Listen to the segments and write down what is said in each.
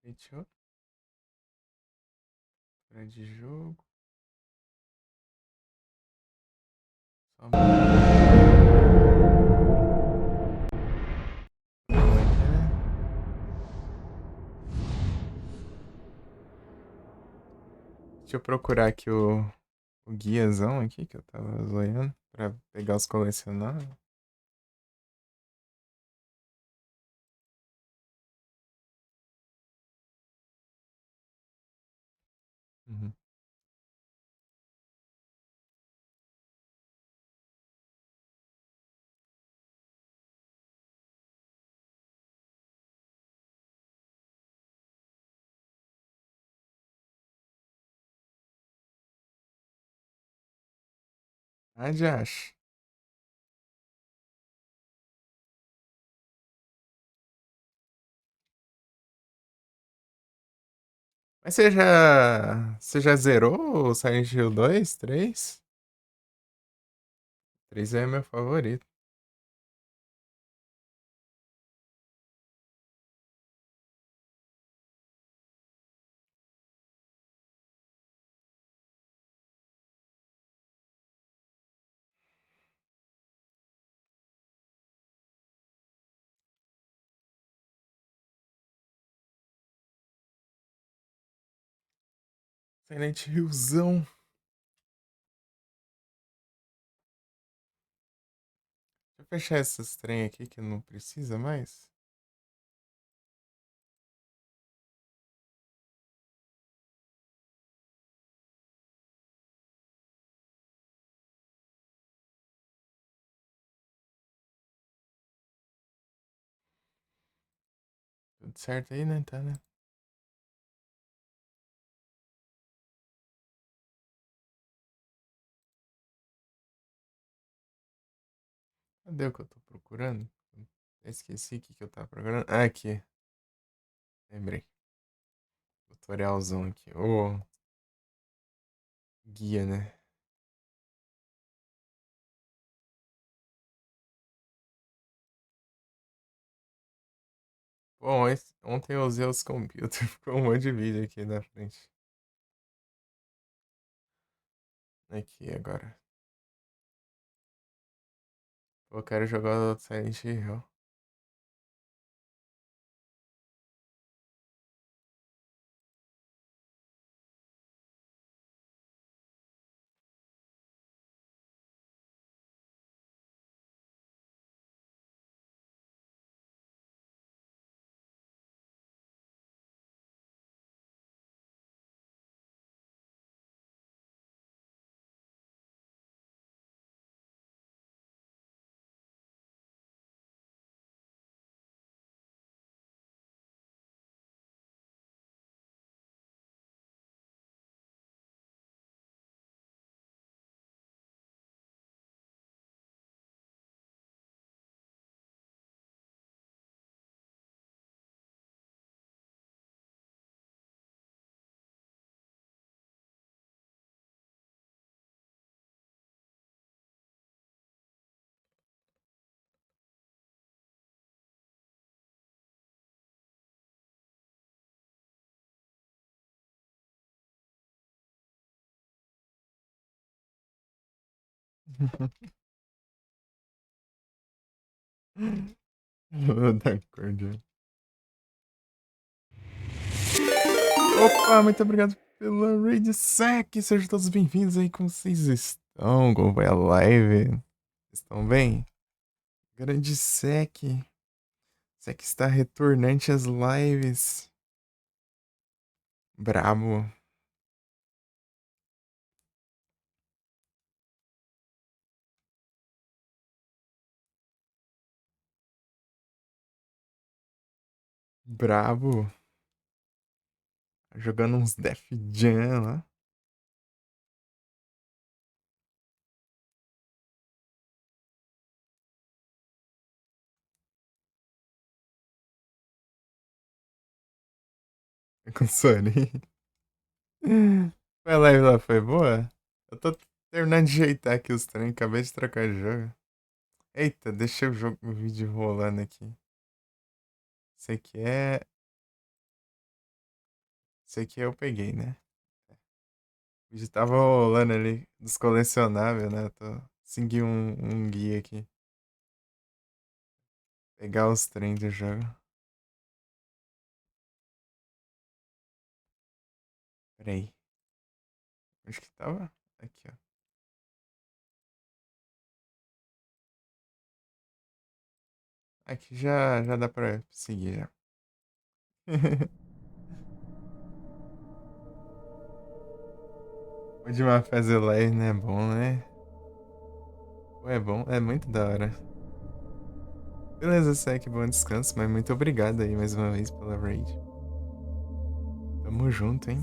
Fechou? Para de jogo. Só um pouquinho aqui, né? Deixa eu procurar aqui o guiazão aqui que eu tava zoando pra pegar os colecionáveis. Uhum. Ah, já acho. Mas você já zerou o Silent Hill 2, 3? 3 é meu favorito. Silent Hillzão. Deixa eu fechar esses trem aqui que não precisa mais. Tudo certo aí, né? Tá, né? Cadê o que eu tô procurando? Eu esqueci o que que eu tava procurando. Ah, aqui. Lembrei. Tutorialzão aqui. Ô, guia, né? Bom, ontem eu usei os computers, ficou um monte de vídeo aqui na frente. Aqui agora. Pô, eu quero jogar o Silent Hill. Vou dar cordial. Opa, muito obrigado pela raid sec. Sejam todos bem-vindos aí. Como vocês estão? Como vai a live? Estão bem? Grande sec. Sec está retornante às lives. Brabo. Brabo. Jogando uns Def Jam lá. Com Sony. A live lá foi boa? Eu tô terminando de ajeitar aqui os trem. Acabei de trocar de jogo. Eita, deixa o vídeo rolando aqui. Você quer. Esse aqui eu peguei, né? O vídeo tava rolando ali dos colecionáveis, né? Tô seguindo um guia aqui. Pegar os trens do jogo. Peraí. Onde que tava? Aqui, ó. Aqui já dá pra seguir já. O de uma fazer live, né? É bom, né? Pô, é bom, é muito da hora. Beleza, Sek, bom descanso, mas muito obrigado aí mais uma vez pela raid. Tamo junto, hein?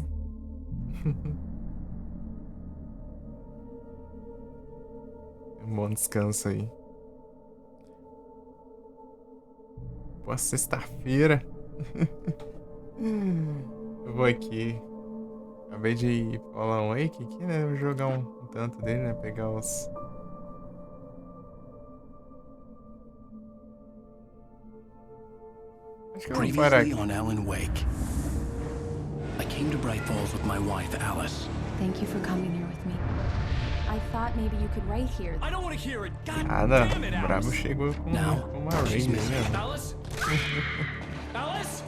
Um bom descanso aí. Boa sexta-feira. Eu vou aqui. Acabei de falar um Wake aqui, né? Vou jogar um tanto dele, né? Pegar os. Acho que eu vou parar Previously aqui. on Alan Wake. I came to Bright Falls with my wife, Alice. Thank you for coming here with me. I thought maybe you could write here. I don't want to hear it. God Ah, não. damn it, O Brabo Alice. chegou com Now, uma she's raid, missing. né? Alice? Alice?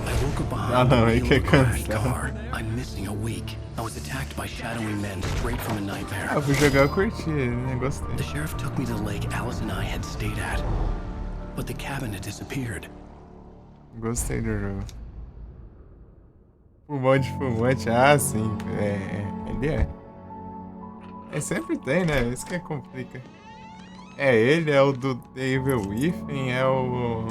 I woke up Ah, behind não, the aí wheel que é of a crashed cansado. car. I'm missing a week. I was attacked by shadowy men straight from a nightmare. Ah, vou jogar, eu curti, né? Gostei. The sheriff took me to the lake Alice and I had stayed at. But the cabin had disappeared. Gostei do jogo. Pulmão de fumante, ah, sim. Ele é. É, sempre tem, né? Isso que complica. É ele, é o do The Evil Within, é o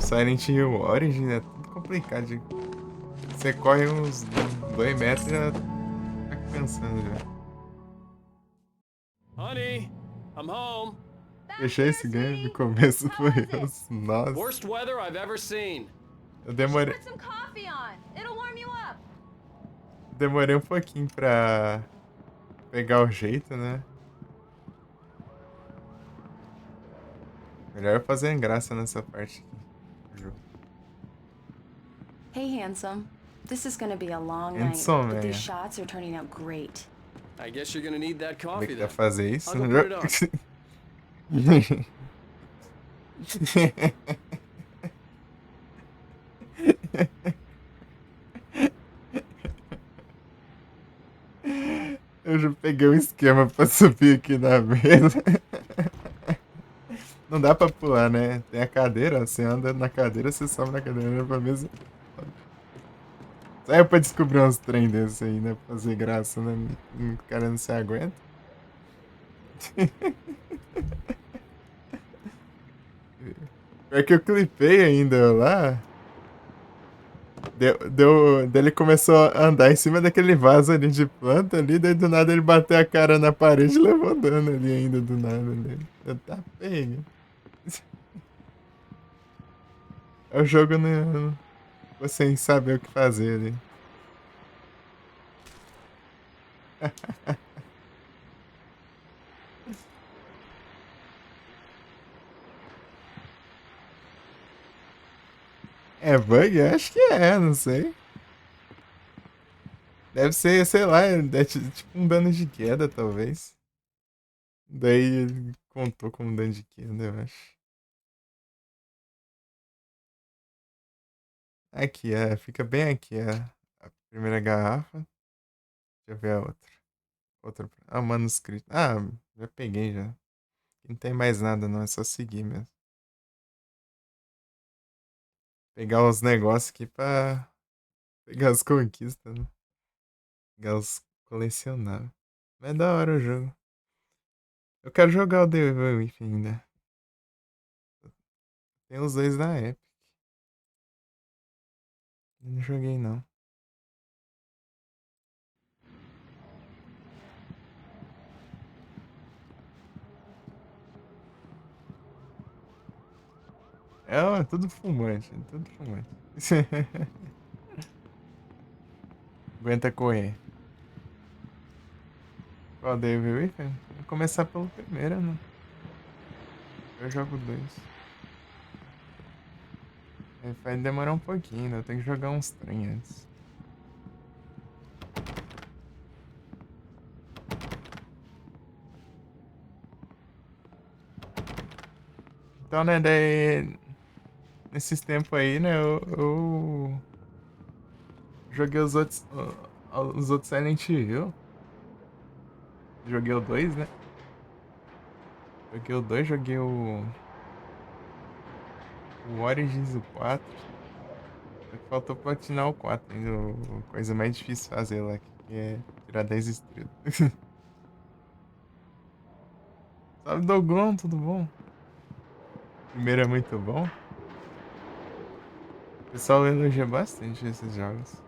Silent Hill Origin, é tudo complicado. Você corre uns 2 metros e já tá cansando já. Honey, I'm home. Fechar esse game no começo foi nossa. Worst weather I've ever seen. Eu demorei. Put some coffee on. It'll warm you up. Demorei um pouquinho pra pegar o jeito, né? Melhor fazer graça nessa parte aqui do jogo. Hey, handsome. This is gonna be a long Handsome, night, but these é. shots are turning out great. I guess you're gonna need that Como é coffee que then. dá fazer isso? I'll go put it on. Eu já peguei um esquema pra subir aqui na mesa. Não dá pra pular, né? Tem a cadeira, você anda na cadeira, você sobe na cadeira, anda pra mesa. Só é pra descobrir uns trem desses aí, né? Pra fazer graça, né? O cara não se aguenta. Pior que eu clipei ainda lá. Daí ele começou a andar em cima daquele vaso ali de planta ali, daí do nada ele bateu a cara na parede e levou dano ali ainda do nada ali. Tá feio. É o jogo no, sem saber o que fazer ali. É bug? Acho que é, não sei. Deve ser, sei lá, é tipo um dano de queda, talvez. Daí ele contou como dano de queda, eu acho. Aqui, fica bem aqui a primeira garrafa. Deixa eu ver a outra. Outra. Ah, manuscrito. Ah, já peguei já. Não tem mais nada não, é só seguir mesmo. Pegar os negócios aqui pra pegar as conquistas, né? Pegar os colecionáveis. Mas é da hora o jogo. Eu quero jogar o The Evil Within ainda. Tem os dois na Epic. Eu não joguei não. É tudo fumante, tudo fumante. Aguenta correr. Qual The Evil Within? Vou começar pelo primeiro, né? Eu jogo dois. Vai demorar um pouquinho, ainda eu tenho que jogar uns trem antes. Então, né, daí... Nesses tempos aí, né, eu joguei os outros Silent Hill. Joguei o 2, né? Joguei o 2, joguei o Origins, o 4. Só que faltou platinar o 4 ainda. A coisa mais difícil de fazer lá, que é tirar 10 estrelas. Salve, Dogon, tudo bom? Primeiro é muito bom. O pessoal elogia bastante esses jogos.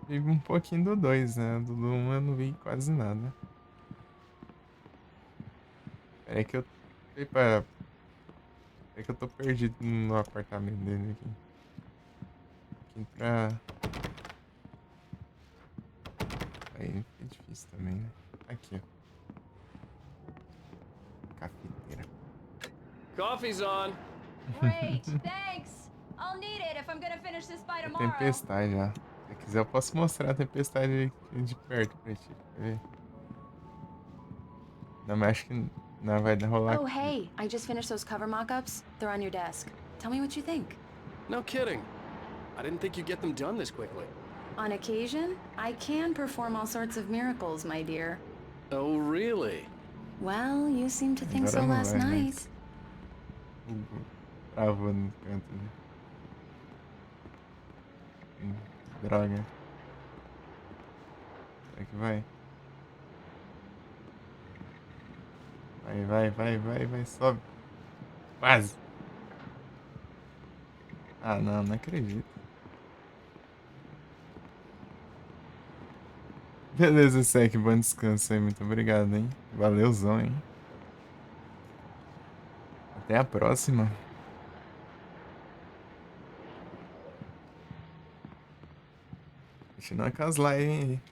Vi um pouquinho do 2, né? Do 1 eu não vi quase nada. Peraí que eu... Peraí que eu tô perdido no apartamento dele aqui. Aqui pra... Aí é difícil também, né? Aqui, ó. Cafeteira. Coffee's on. Great, thanks. I'll need it if I'm gonna finish this by É tomorrow. tempestade já. Se quiser eu posso mostrar a tempestade de perto pra ti. Quer ver? Não, mas acho que não vai rolar Oh, aqui. hey, I just finished those cover mock-ups. They're on your desk. Tell me what you think. No kidding. I didn't think you'd get them done this quickly. On occasion, I can perform all sorts of miracles, my dear. Oh, really? Well, you seemed to think so Agora não last vai, né? night. Travou no canto, né? Droga. Será que vai? Vai, sobe. Quase. Ah, não acredito. Beleza, Sek, bom descanso aí, muito obrigado, hein? Valeuzão, hein? Até a próxima. Continua com as lives, hein?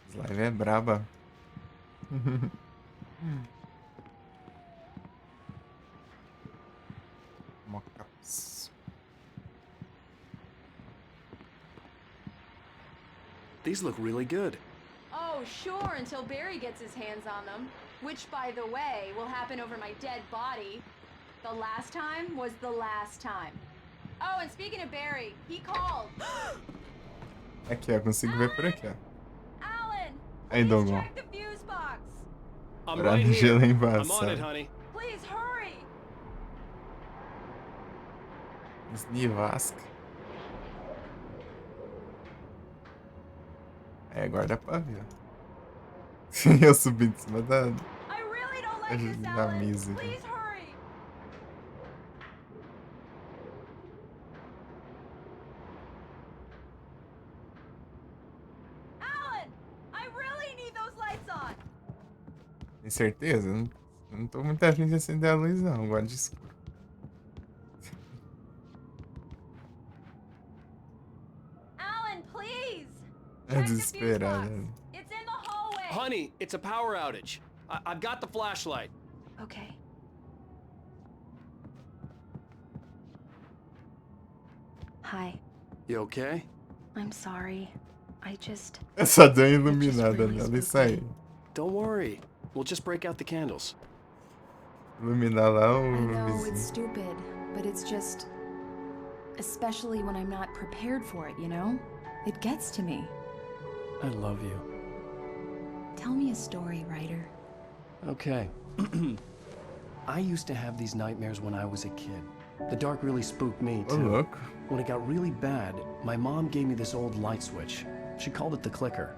As lives é braba. Mockups. These look really good. Oh, sure, until Barry gets his hands on them. Which, by the way, will happen over my dead body. The last time was the last time. Oh, and speaking of Barry, he called. Aqui, ó, consigo ver por aqui, ó. Alan! Aí, Please Dogon. check the fuse box. I'm Pra right não here. gelo I'm on embaçado. it, honey. Please hurry! Snivasca. É, agora dá pra ver, ó. Eu subi de cima da I really don't like this, da Alan. mesa. Please hurry! Alan! I really need those lights on! Tem certeza? Eu não tô muito afim de acender a luz, não. Agora de escuro. Alan, please! É Check the fuse box. desesperado. It's in the hallway! Honey, it's a power outage. I've got the flashlight. Okay. Hi. You okay? I'm sorry. I just... Eu só dei uma It just iluminada really nela e spooked saí. me. Don't worry. We'll just break out the candles. Iluminar lá o I know it's vizinho. stupid, but it's just... Especially when I'm not prepared for it, you know? It gets to me. I love you. Tell me a story, writer. Okay. I used to have these nightmares when I was a kid. The dark really spooked me, Ô, too. louco. When it got really bad, my mom gave me this old light switch. She called it the clicker.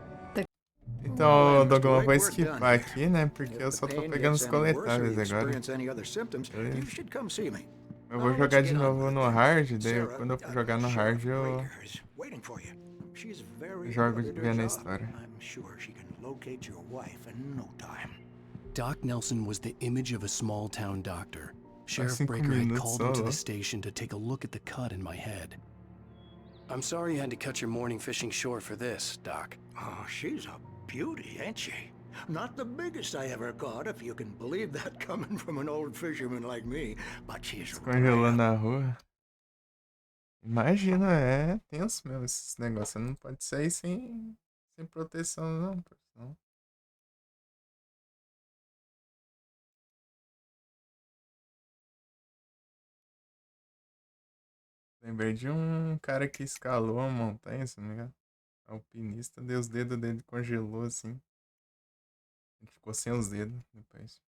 Então, Dogon, eu vou Great work esquipar done. aqui, né? Porque eu If só the tô pain pegando gets os any worse or you coletáveis agora. experience any other symptoms, Beleza. you should come see me. Eu vou Now, jogar let's de get on novo with no it. hard, daí Sarah, quando eu for jogar no Sheriff hard eu Rager is waiting for you. She's very jogo good at her vendo a job. história. I'm sure she can locate your wife in no time. Doc Nelson was the image of a small town doctor. Sheriff 5 Breaker had minutos called him to solo. the station to take a look at the cut in my head. I'm sorry you had to cut your morning fishing short for this, Doc. Oh, she's a beauty, ain't she? Not the biggest I ever caught, if you can believe that coming from an old fisherman like me. But she's Descongelando na rua. Imagina, é tenso mesmo esses negócios. Não pode sair sem proteção, não. Senão... Lembrei de um cara que escalou a montanha, se não me engano. Alpinista, deu os dedos dele, congelou assim. Ele ficou sem os dedos depois.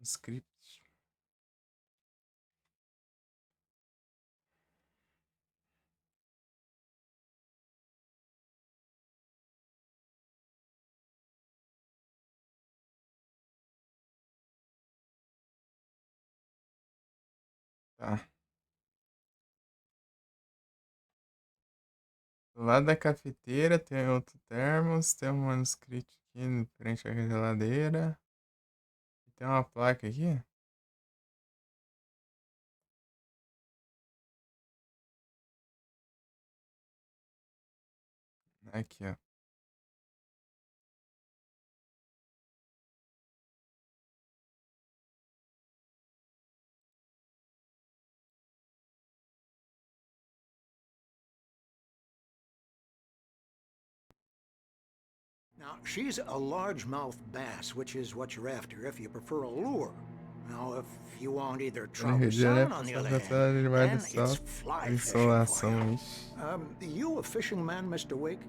Script. Tá. Do lado da cafeteira tem outro termos, tem um manuscrito aqui em frente à geladeira. E tem uma placa aqui. Aqui, ó. Now, she's a largemouth bass, which is what you're after if you prefer a lure. Now, if you want either trout or salmon, on the other hand, then it's fly fishing for you. You a fishing man, Mr. Wake?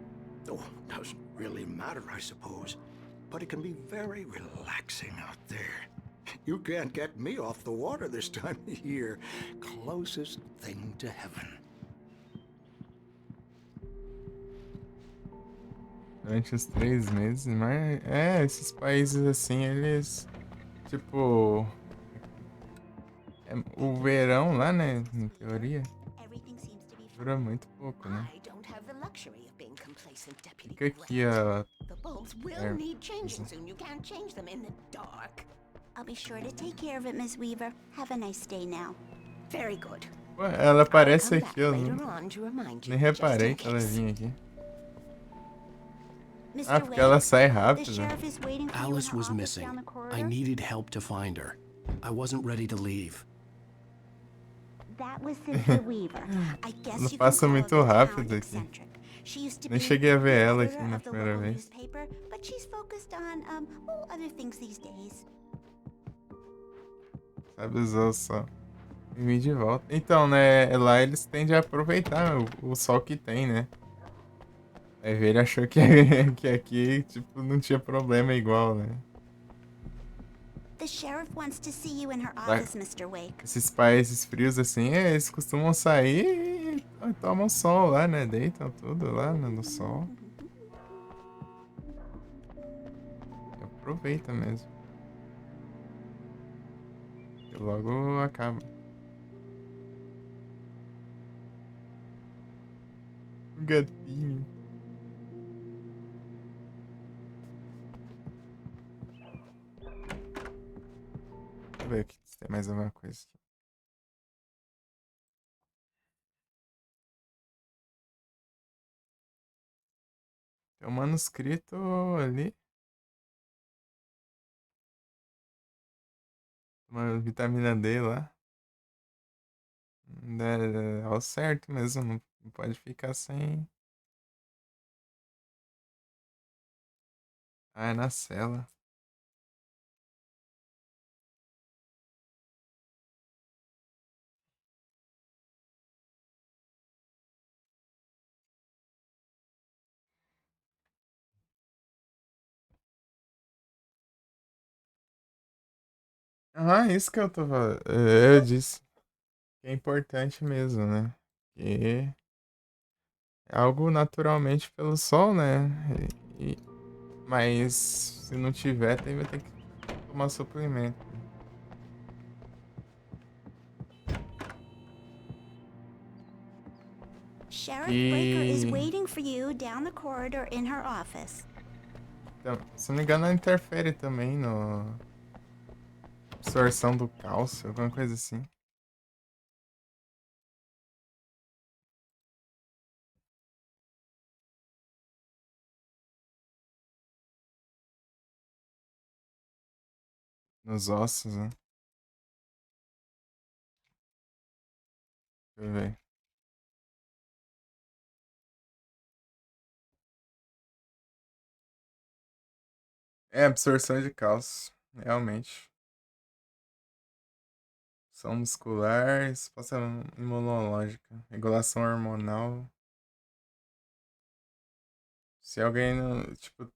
Oh, doesn't really matter, I suppose. But it can be very relaxing out there. You can't get me off the water this time of year. Closest thing to heaven. Durante os 3 meses, mas esses países assim, eles tipo o verão lá, né, em teoria, dura muito pouco, né? Fica aqui a I'll be sure to take care of it, Miss Weaver. Have a nice day now. Very good. Ué, ela aparece aqui, eu nem reparei que ela vinha aqui. Ah, porque ela sai rápido. Alice was missing. I needed help to find her. I wasn't ready to leave. That was Sister Weaver. I guess Ela you passa can muito call her rápido town aqui. eccentric. She used to Nem be cheguei a ver ela aqui editor na of the primeira local vez. newspaper, but she's focused on other things these days. Sabe usar só. E vir de volta. Então, né, lá eles tendem a aproveitar o sol que tem, né? Aí ele achou que, que aqui, tipo, não tinha problema igual, né? The sheriff wants to see you in her office, Mr. Wake. Esses países frios, assim, eles costumam sair e tomam sol lá, né? Deitam tudo lá no sol. E aproveita mesmo. E logo acaba. O gatinho. Deixa eu ver aqui se tem mais alguma coisa aqui. Tem um manuscrito ali. Uma vitamina D lá. É ao certo mesmo, não pode ficar sem. Ah, é na cela. Ah, isso que eu tô falando. Eu disse que é importante mesmo, né? Que é algo naturalmente pelo sol, né? Mas se não tiver, vai ter que tomar suplemento. Sheriff Breaker is waiting for you down the corridor in her office. Então, se não me engano, ela interfere também no absorção do cálcio, alguma coisa assim. nos ossos, né? Deixa eu ver. É absorção de cálcio, realmente. Ação muscular, resposta imunológica, regulação hormonal. Se alguém não, tipo,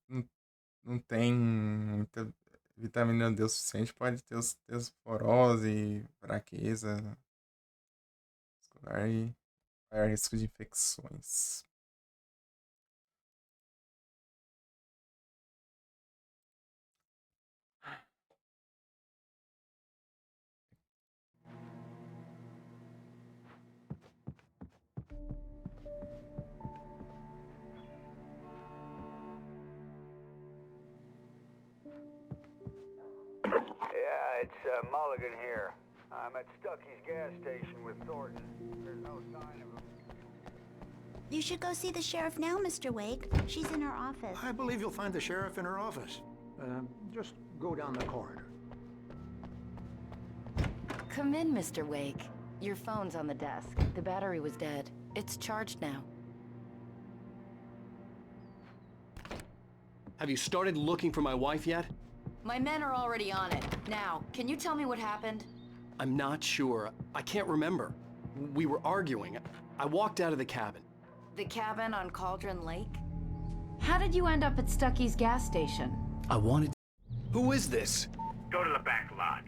não tem muita vitamina D o suficiente, pode ter osteoporose, fraqueza muscular e maior risco de infecções. Yeah, it's Mulligan here. I'm at Stucky's gas station with Thornton. There's no sign of him. You should go see the sheriff now, Mr. Wake. She's in her office. I believe you'll find the sheriff in her office. Just go down the corridor. Come in, Mr. Wake. Your phone's on the desk. The battery was dead. It's charged now. Have you started looking for my wife yet? My men are already on it. Now, can you tell me what happened? I'm not sure. I can't remember. We were arguing. I walked out of the cabin. The cabin on Cauldron Lake? How did you end up at Stucky's gas station? I wanted... Who is this? Go to the back lot.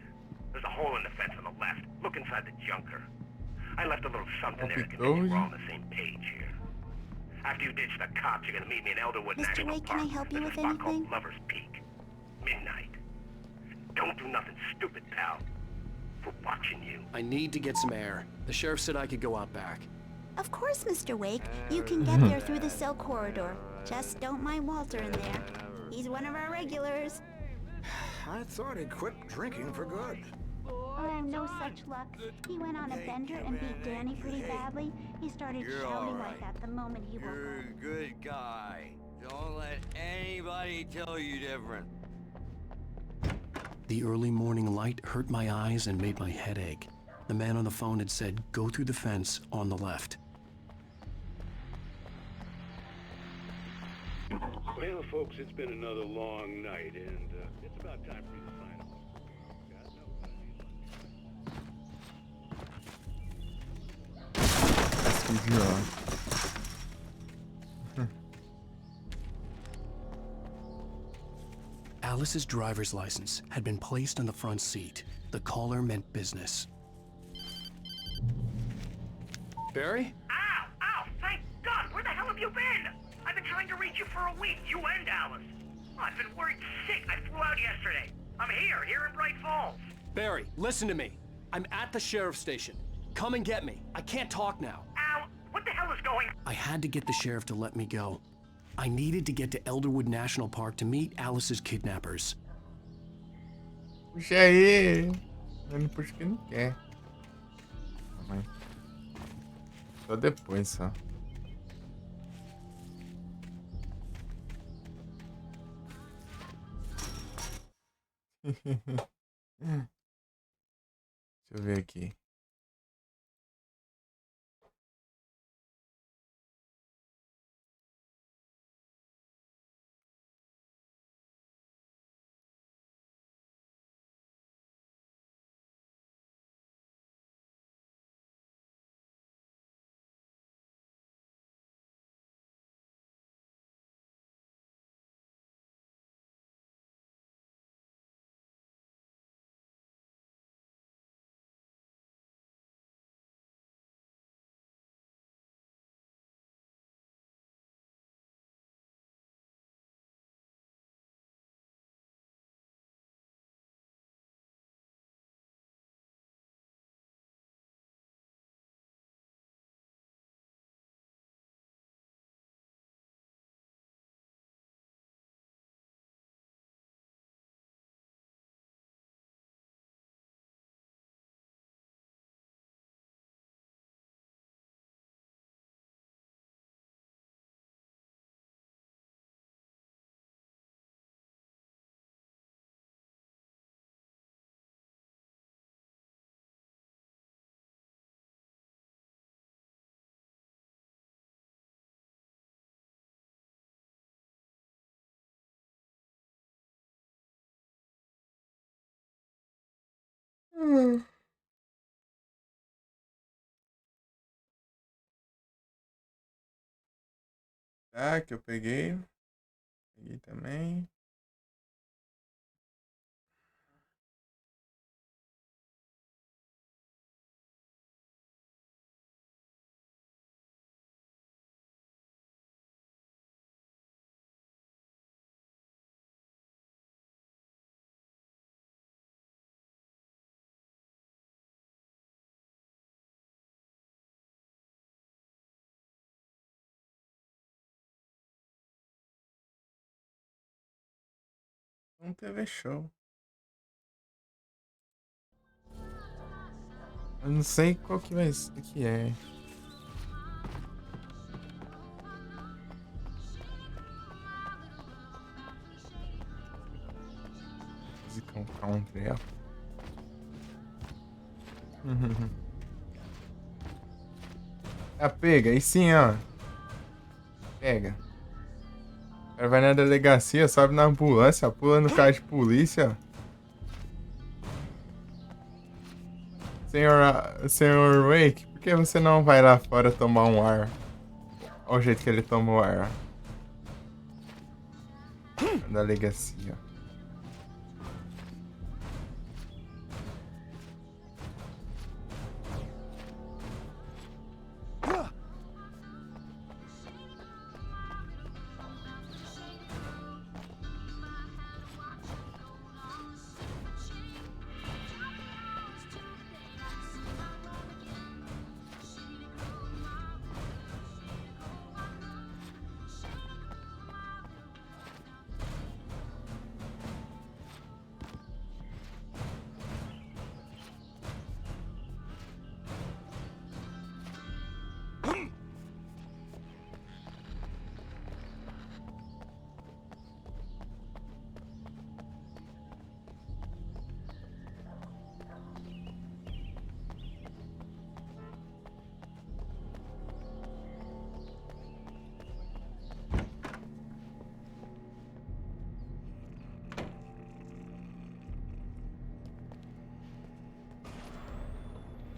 There's a hole in the fence on the left. Look inside the junker. I left a little something there to convince you we're all on the same page here. After you ditch the cops, you're gonna meet me in Elderwood Mr. National Wake, Park. can I help you There's with a spot called anything? Lover's Peak. Midnight. Don't do nothing stupid, pal. We're watching you. I need to get some air. The sheriff said I could go out back. Of course, Mr. Wake. You can get there through the cell corridor. Just don't mind Walter in there. He's one of our regulars. I thought he'd quit drinking for good. Oh, no such luck. He went on a bender and beat Danny pretty badly. He started shouting like that the moment he woke You're up. a good guy. Don't let anybody tell you different. The early morning light hurt my eyes and made my head ache. The man on the phone had said, go through the fence on the left. Well, folks, it's been another long night, and it's about time for you to sign off. Alice's driver's license had been placed on the front seat. The caller meant business. Barry? Ow! Ow! Thank God! Where the hell have you been? I've been trying to reach you for a week, you and Alice. Oh, I've been worried sick. I flew out yesterday. I'm here in Bright Falls. Barry, listen to me. I'm at the sheriff's station. Come and get me. I can't talk now. Ow! What the hell is going on? I had to get the sheriff to let me go. I needed to get to Elderwood National Park to meet Alice's kidnappers. Puxa aí. Ele puxa que não quer. Mas... Só depois, só. Deixa eu ver aqui. Ah, que eu peguei. Peguei também. Um TV show. Eu não sei qual que vai ser, que é. Musicão country, ó. Ah, pega, aí sim, ó. Pega. O cara vai na delegacia, sobe na ambulância, pula no carro de polícia. Senhor Wake, por que você não vai lá fora tomar um ar? Olha o jeito que ele toma o ar, ó. Na delegacia.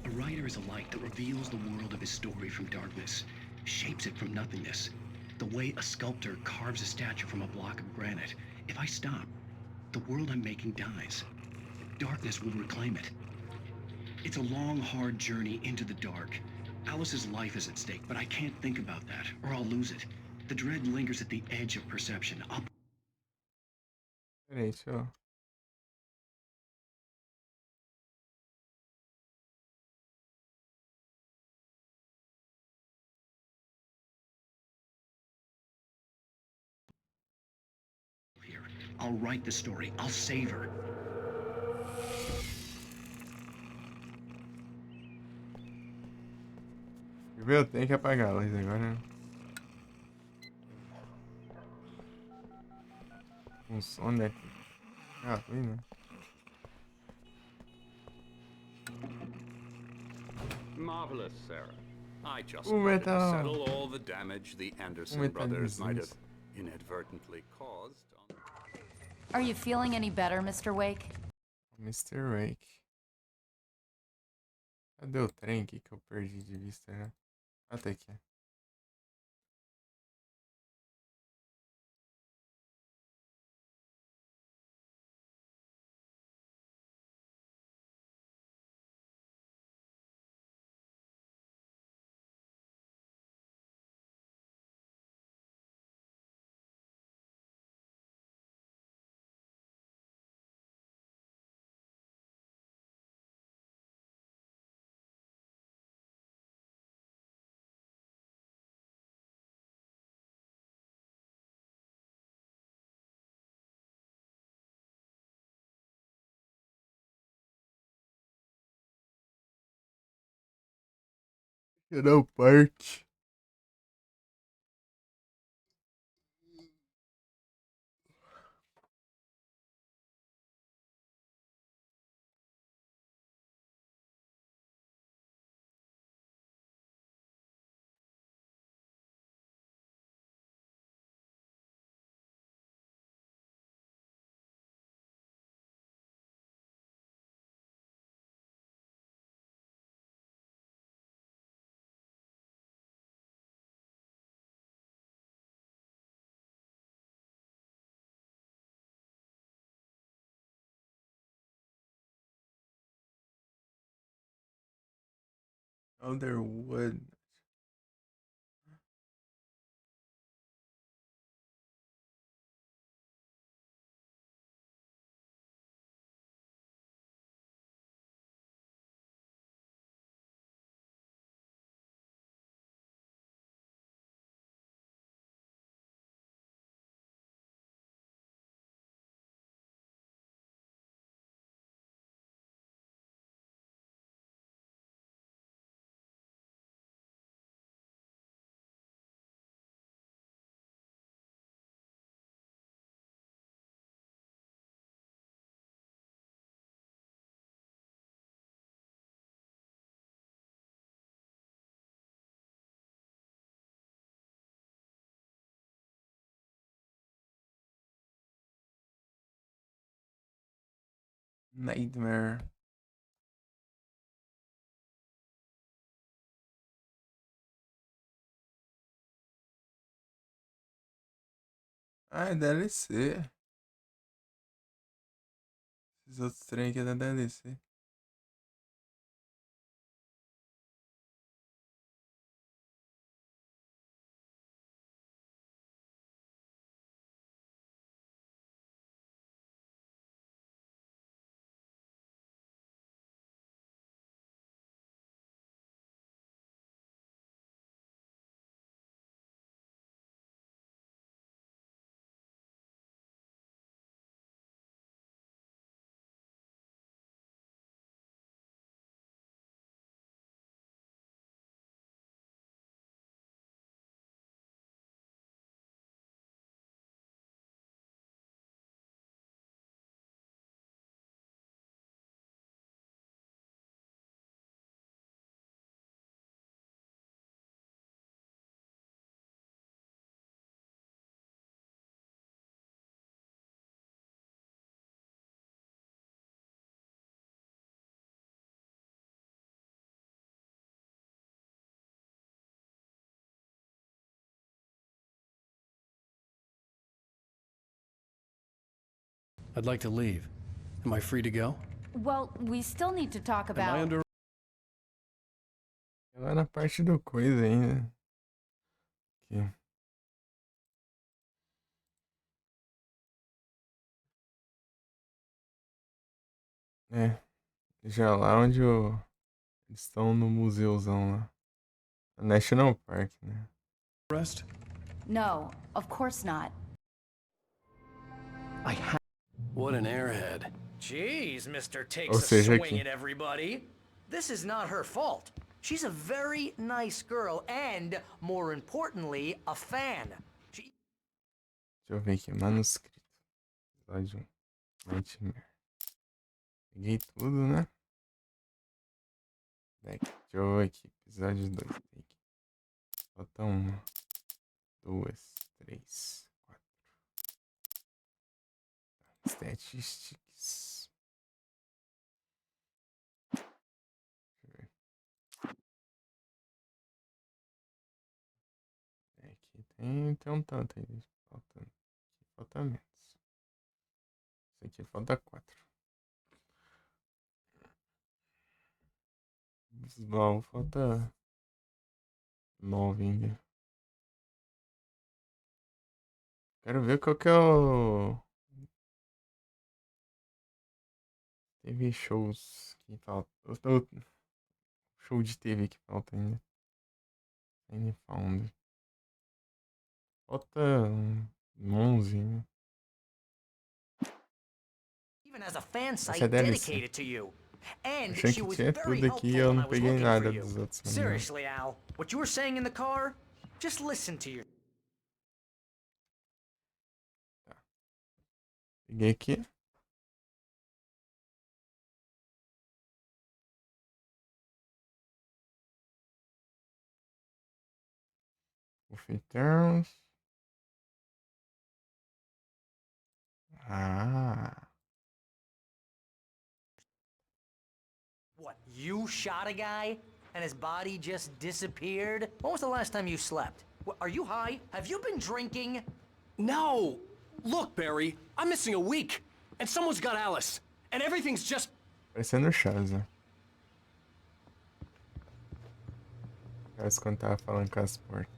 A writer is a light that reveals the world of his story from darkness, shapes it from nothingness. The way a sculptor carves a statue from a block of granite. If I stop, the world I'm making dies. Darkness will reclaim it. It's a long, hard journey into the dark. Alice's life is at stake, but I can't think about that, or I'll lose it. The dread lingers at the edge of perception. Peraí, deixa eu... I'll write the story. I'll save her. Viu? Tem que apagar a luz agora. Um som, né? Ah, ruim, né? Marvelous, Sarah. I just wanted to settle all the damage the Anderson brothers might have inadvertently caused. Are you feeling any better, Mr. Wake? Mr. Wake. Cadê o trem aqui que eu perdi de vista, né? Até aqui. Não, parte. Elderwood. Nightmare. Ah, é DLC. Esses outros trem aqui é da DLC. I'd like to leave. Am I free to go? Well, we still need to talk Am I about... under... Lá na parte do coisa ainda. Aqui. É. Já lá onde eles estão no museuzão lá. National Park, né? Arrest? No, of course not. I have... What an airhead. Jeez, Mr. Takes Ou a seja, swing aqui. at everybody. This is not her fault. She's a very nice girl and, more importantly, a fan. Deixa eu ver aqui, manuscrito. Episódio 1. Nightmare. Peguei tudo, né? Deixa eu ver aqui. Episódio 2. Falta 1, 2, 3, 4. Statistics. Aqui tem um tanto aí. Falta menos. Isso aqui falta 4. Visual falta 9 ainda. Quero ver qual que é o... TV shows que falta. O show de TV que falta ainda. Ainda found. Falta 11, né? Even as a fan Essa site é DLC. dedicated to you. And Achei she que was tinha very tudo aqui e helpful eu when I não was peguei looking nada for you. dos outros. Mas não. Seriously, Al, what you were saying in the car, just listen to your... Peguei aqui. Confeitões. Ah. What, you shot a guy and his body just disappeared? When was the last time you slept? What, are you high? Have you been drinking? No! Look, Barry, I'm missing a week. And someone's got Alice. And everything's just... Parecendo Chaves, né? Carlos quando tava falando com as portas.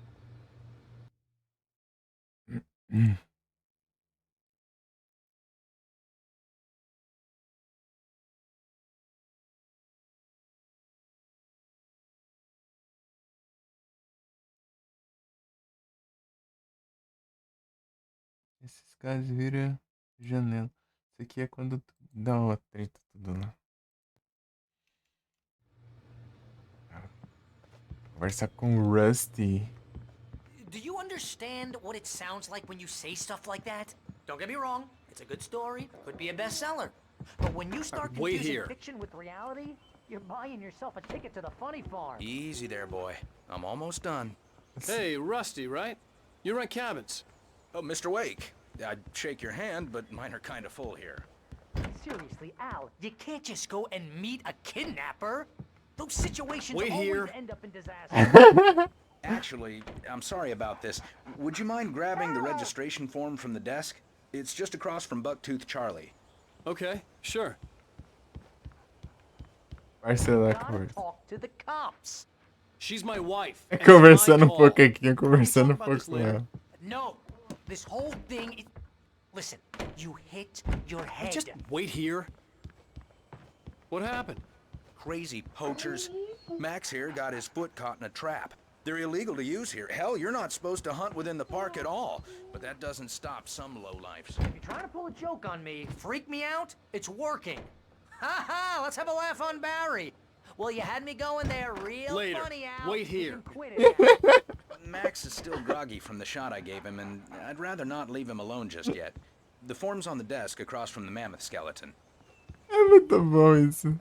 Esses caras viram janela. Isso aqui é quando dá uma treta tudo lá. Conversar com o Rusty. Do you understand what it sounds like when you say stuff like that? Don't get me wrong, it's a good story, could be a bestseller. But when you start confusing fiction with reality, you're buying yourself a ticket to the funny farm. Easy there, boy. I'm almost done. Hey, Rusty, right? You rent cabins. Oh, Mr. Wake. I'd shake your hand, but mine are kind of full here. Seriously, Al, you can't just go and meet a kidnapper. Those situations always end up in disaster. Actually, I'm sorry about this. Would you mind grabbing the registration form from the desk? It's just across from Bucktooth Charlie. Okay, sure. Marcela, conversa. Talk to the cops. She's my wife. Conversando pouco aqui, conversando pouco com ela. No, this whole thing is... Listen, you hit your head. Just wait here. What happened? Crazy poachers. Max here got his foot caught in a trap. They're illegal to use here. Hell, you're not supposed to hunt within the park at all. But that doesn't stop some lowlifes. You're trying to pull a joke on me, freak me out? It's working. Ha ha! Let's have a laugh on Barry. Well, you had me going there real funny, Al. Wait here. Max is still groggy from the shot I gave him, and I'd rather not leave him alone just yet. The form's on the desk across from the mammoth skeleton. É muito bom isso.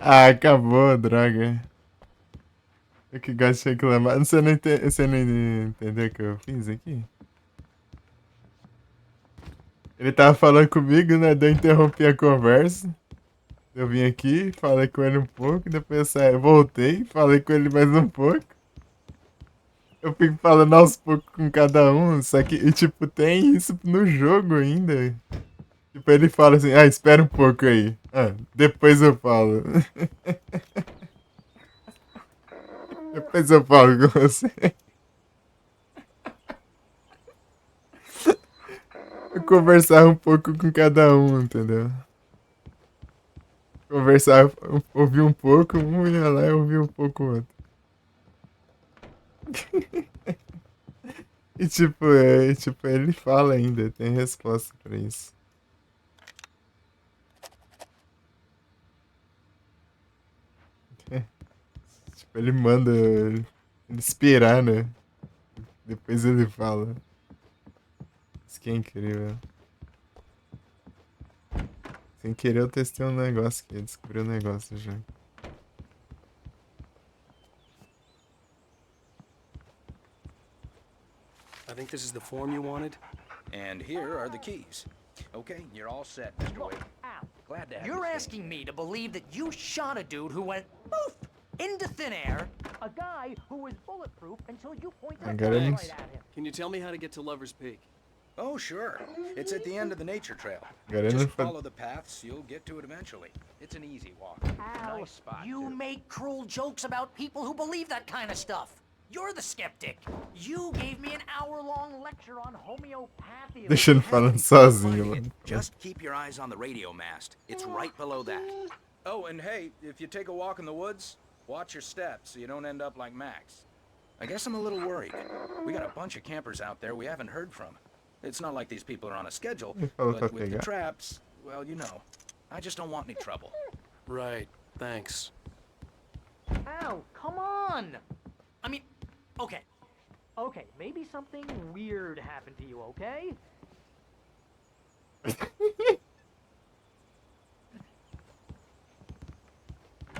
Ah, acabou, droga. Eu que gosto de reclamar. Você não entendeu o que eu fiz aqui? Ele tava falando comigo, né? Daí eu interrompi a conversa. Eu vim aqui, falei com ele um pouco, depois eu saí, voltei, falei com ele mais um pouco. Eu fico falando aos poucos com cada um, só que, tipo, tem isso no jogo ainda. Tipo, ele fala assim, espera um pouco aí. Depois eu falo. Depois eu falo com você. Eu conversava um pouco com cada um, entendeu? Conversava, ouvir um pouco, um ia lá e ouvia um pouco o outro. E tipo, ele fala ainda, tem resposta pra isso. Tipo, ele manda ele esperar, né? Depois ele fala. Isso que é incrível. Sem querer eu testei um negócio aqui, descobri um negócio já. I think this is the form you wanted. And here are the keys. Okay, you're all set, Mr. Wake. Al, Glad to have you're you asking me to believe that you shot a dude who went poof into thin air, a guy who was bulletproof until you pointed a gun right at him. Can you tell me how to get to Lover's Peak? Oh, sure. It's at the end of the nature trail. Got Just it. follow the paths, you'll get to it eventually. It's an easy walk. Al, Nice spot, you too. make cruel jokes about people who believe that kind of stuff. You're the skeptic. You gave me an hour-long lecture on homeopathy. Deixa ele falando sozinho, mano. Just keep your eyes on the radio mast. It's right below that. Oh, and hey, if you take a walk in the woods, watch your steps so you don't end up like Max. I guess I'm a little worried. We got a bunch of campers out there we haven't heard from. It's not like these people are on a schedule, but with the traps, well, you know. I just don't want any trouble. Right, thanks. Al, come on! I mean, okay. Okay, maybe something weird happened to you, okay?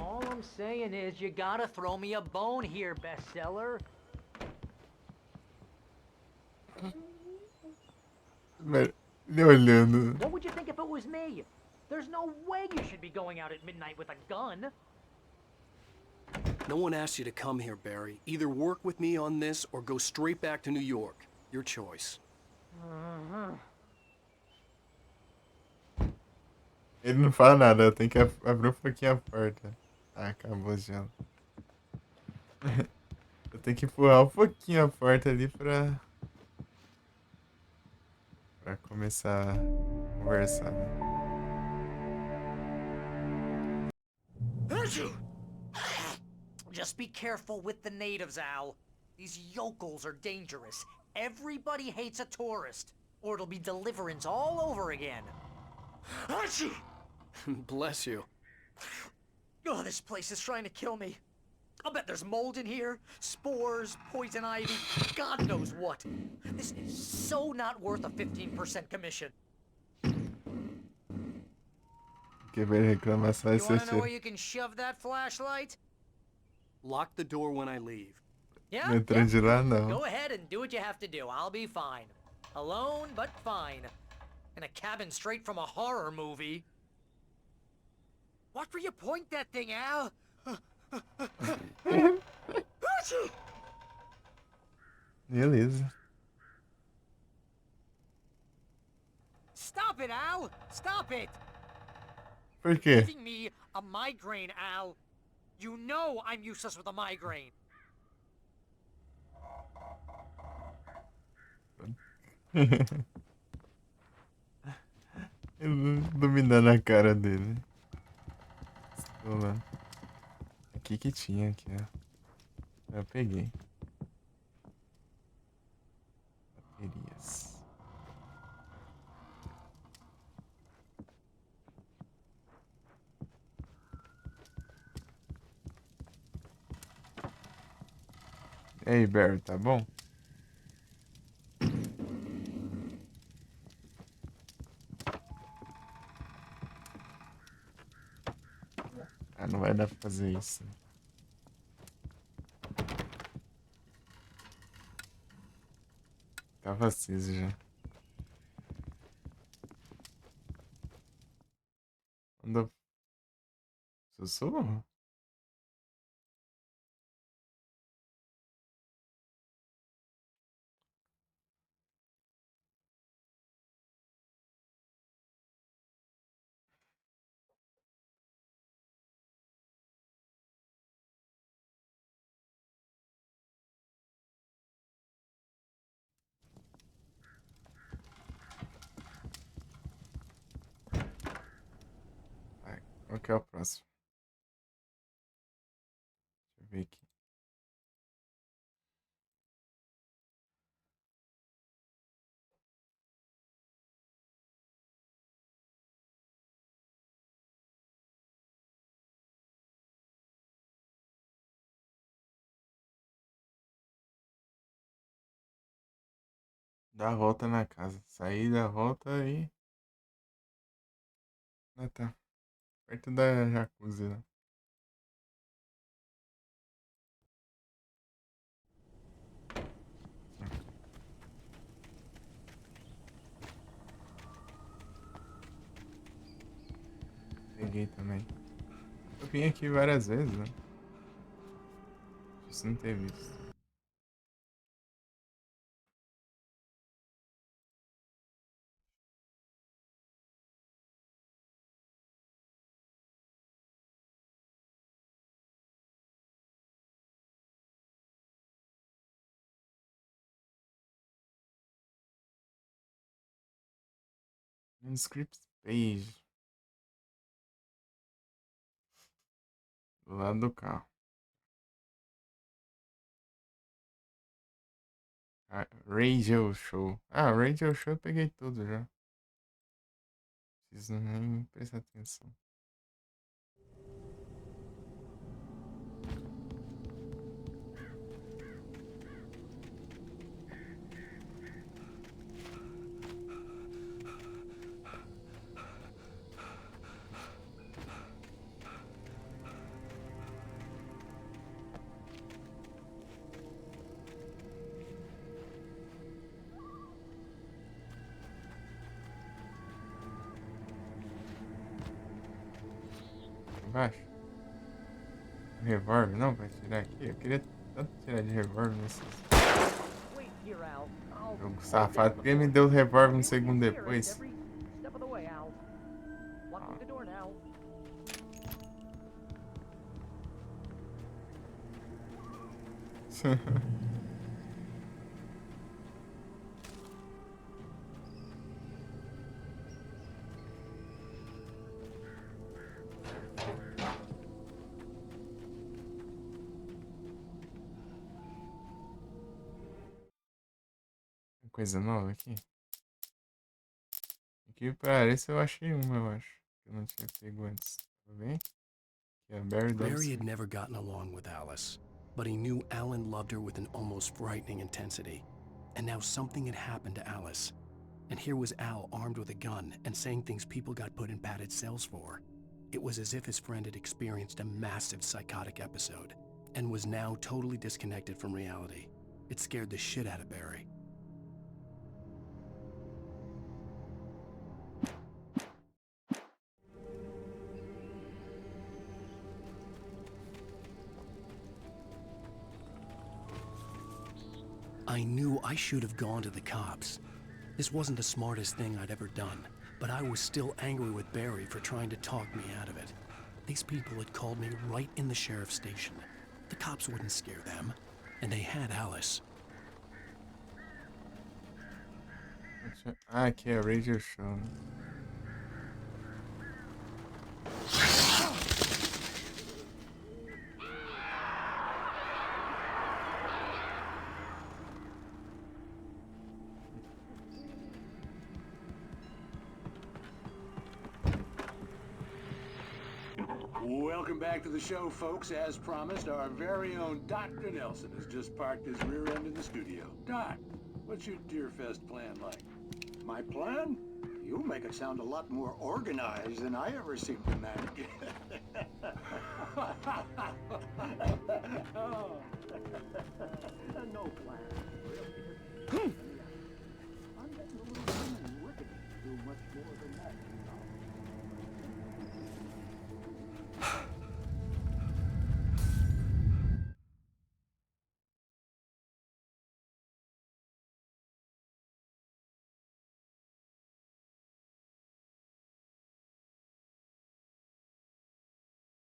All I'm saying is you gotta throw me a bone here, bestseller. Olhando. What would you think if it was me? There's no way you should be going out at midnight with a gun. No one asked you to come here, Barry. Either work with me on this or go straight back to New York. Your choice. Ele não fala nada, eu tenho que abrir um pouquinho a porta. Ah, acabou já. Eu tenho que empurrar um pouquinho a porta ali pra começar a conversar, né? Just be careful with the natives, Al. These yokels are dangerous. Everybody hates a tourist, or it'll be deliverance all over again. Bless you. Oh, this place is trying to kill me. I'll bet there's mold in here, spores, poison ivy, God knows what. This is so not worth a 15% commission. Que vai reclamar só You esse wanna know where tiro. you can shove that flashlight? Lock the door when I leave. Yeah, Não entrando de lá, não. Go ahead and do what you have to do. I'll be fine. Alone, but fine. In a cabin straight from a horror movie. Watch where you point that thing, Al. Beleza. Stop it, Al! Stop it! Por quê? Giving me a migraine, Al. You know I'm useless with a migraine. Dominando a cara dele. Estou lá. Aqui que tinha, aqui, ó. Eu peguei. Baterias. E aí, Barry, tá bom? Ah, não vai dar pra fazer isso. Tava aceso já. Anda. Sussurro? Vai, qual que é o próximo? Deixa eu ver aqui. Dá a volta na casa. Sair da volta e. Ah, tá. Perto da jacuzzi, né? Peguei também. Eu vim aqui várias vezes, né? Isso não ter visto. Script page. Do lado do carro. Ah, Radio Show. Ah, Radio Show eu peguei tudo já. Preciso nem prestar atenção. Embaixo. Revólver, não, vai tirar aqui. Eu queria tanto tirar de revólver nesse Wait here, Al. I'll jogo safado. Porque me deu o revólver um segundo depois. step of the way, Al. Lock the door Coisa nova aqui. Aqui parece eu achei uma, eu acho. Eu não tinha pego antes. Tá bem? Yeah, Barry had never gotten along with Alice, but he knew Alan loved her with an almost frightening intensity. And now something had happened to Alice. And here was Al armed with a gun and saying things people got put in padded cells for. It was as if his friend had experienced a massive psychotic episode and was now totally disconnected from reality. It scared the shit out of Barry. I knew I should have gone to the cops. This wasn't the smartest thing I'd ever done, but I was still angry with Barry for trying to talk me out of it. These people had called me right in the sheriff's station. The cops wouldn't scare them, and they had Alice. Ah, aqui é Radio Show. Welcome back to the show, folks. As promised, our very own Dr. Nelson has just parked his rear end in the studio. Doc, what's your Deerfest plan like? My plan? You make it sound a lot more organized than I ever seem to manage. Oh. No plan. I'm getting a little too rickety to do much more than that, you know.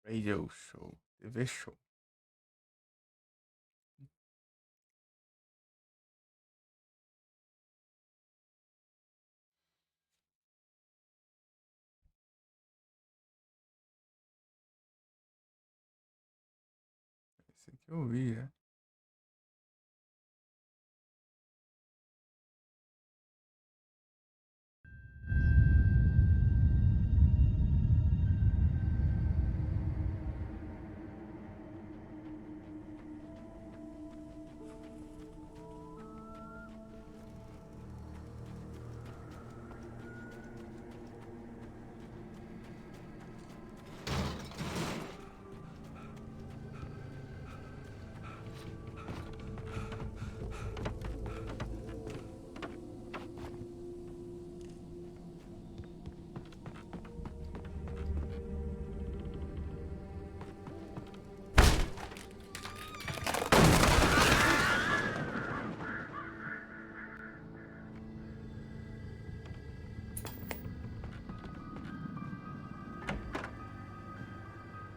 Radio Show, TV Show. Esse aqui eu vi, né?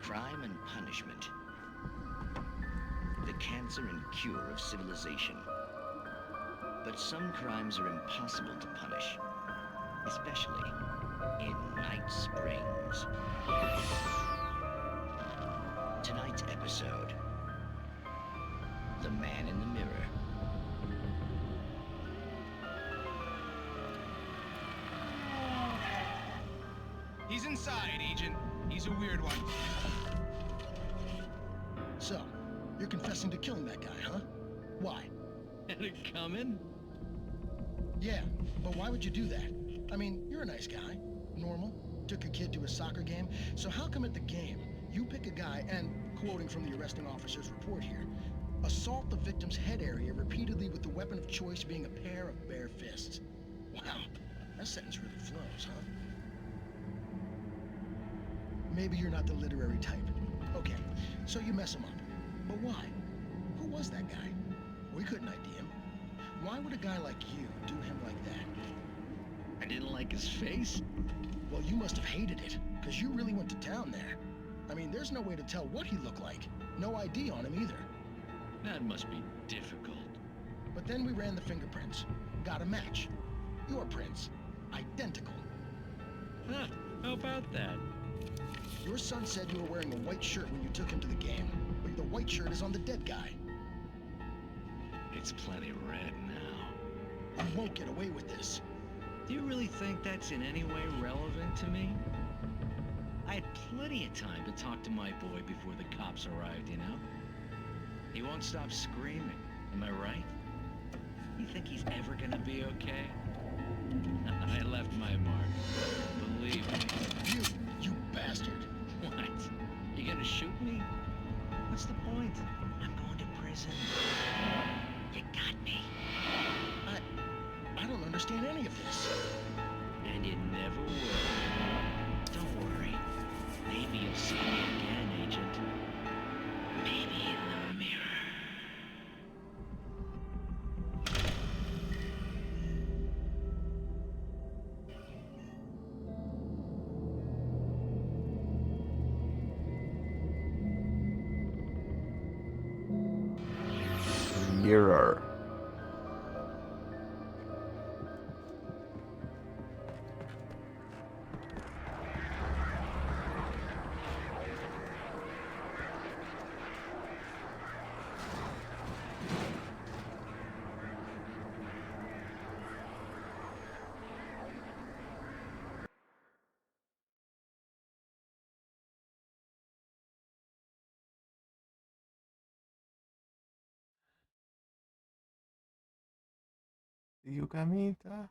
Crime and punishment. The cancer and cure of civilization. But some crimes are impossible to punish, especially in Night Springs. Tonight's episode, The Man in the Mirror. He's inside, Agent. He's a weird one. So, you're confessing to killing that guy, huh? Why? Had it coming? Yeah, but why would you do that? I mean, you're a nice guy. Normal. Took a kid to a soccer game. So how come at the game, you pick a guy and, quoting from the arresting officer's report here, assault the victim's head area repeatedly with the weapon of choice being a pair of bare fists? Wow, that sentence really flows, huh? Maybe you're not the literary type. Okay, so you mess him up. But why? Who was that guy? We couldn't ID him. Why would a guy like you do him like that? I didn't like his face. Well, you must have hated it, because you really went to town there. I mean, there's no way to tell what he looked like. No ID on him either. That must be difficult. But then we ran the fingerprints. Got a match. Your prints. Identical. Huh, how about that? Your son said you were wearing a white shirt when you took him to the game, but the white shirt is on the dead guy. It's plenty red now. You won't get away with this. Do you really think that's in any way relevant to me? I had plenty of time to talk to my boy before the cops arrived, you know? He won't stop screaming, am I right? You think he's ever gonna be okay? I left my mark. Believe me. You bastard. What? You gonna shoot me? What's the point? I'm going to prison. You got me. I don't understand any of this. And you never will. Don't worry. Maybe you'll see me again, Agent. Maybe in the mirror. Mirror. E o caminho tá.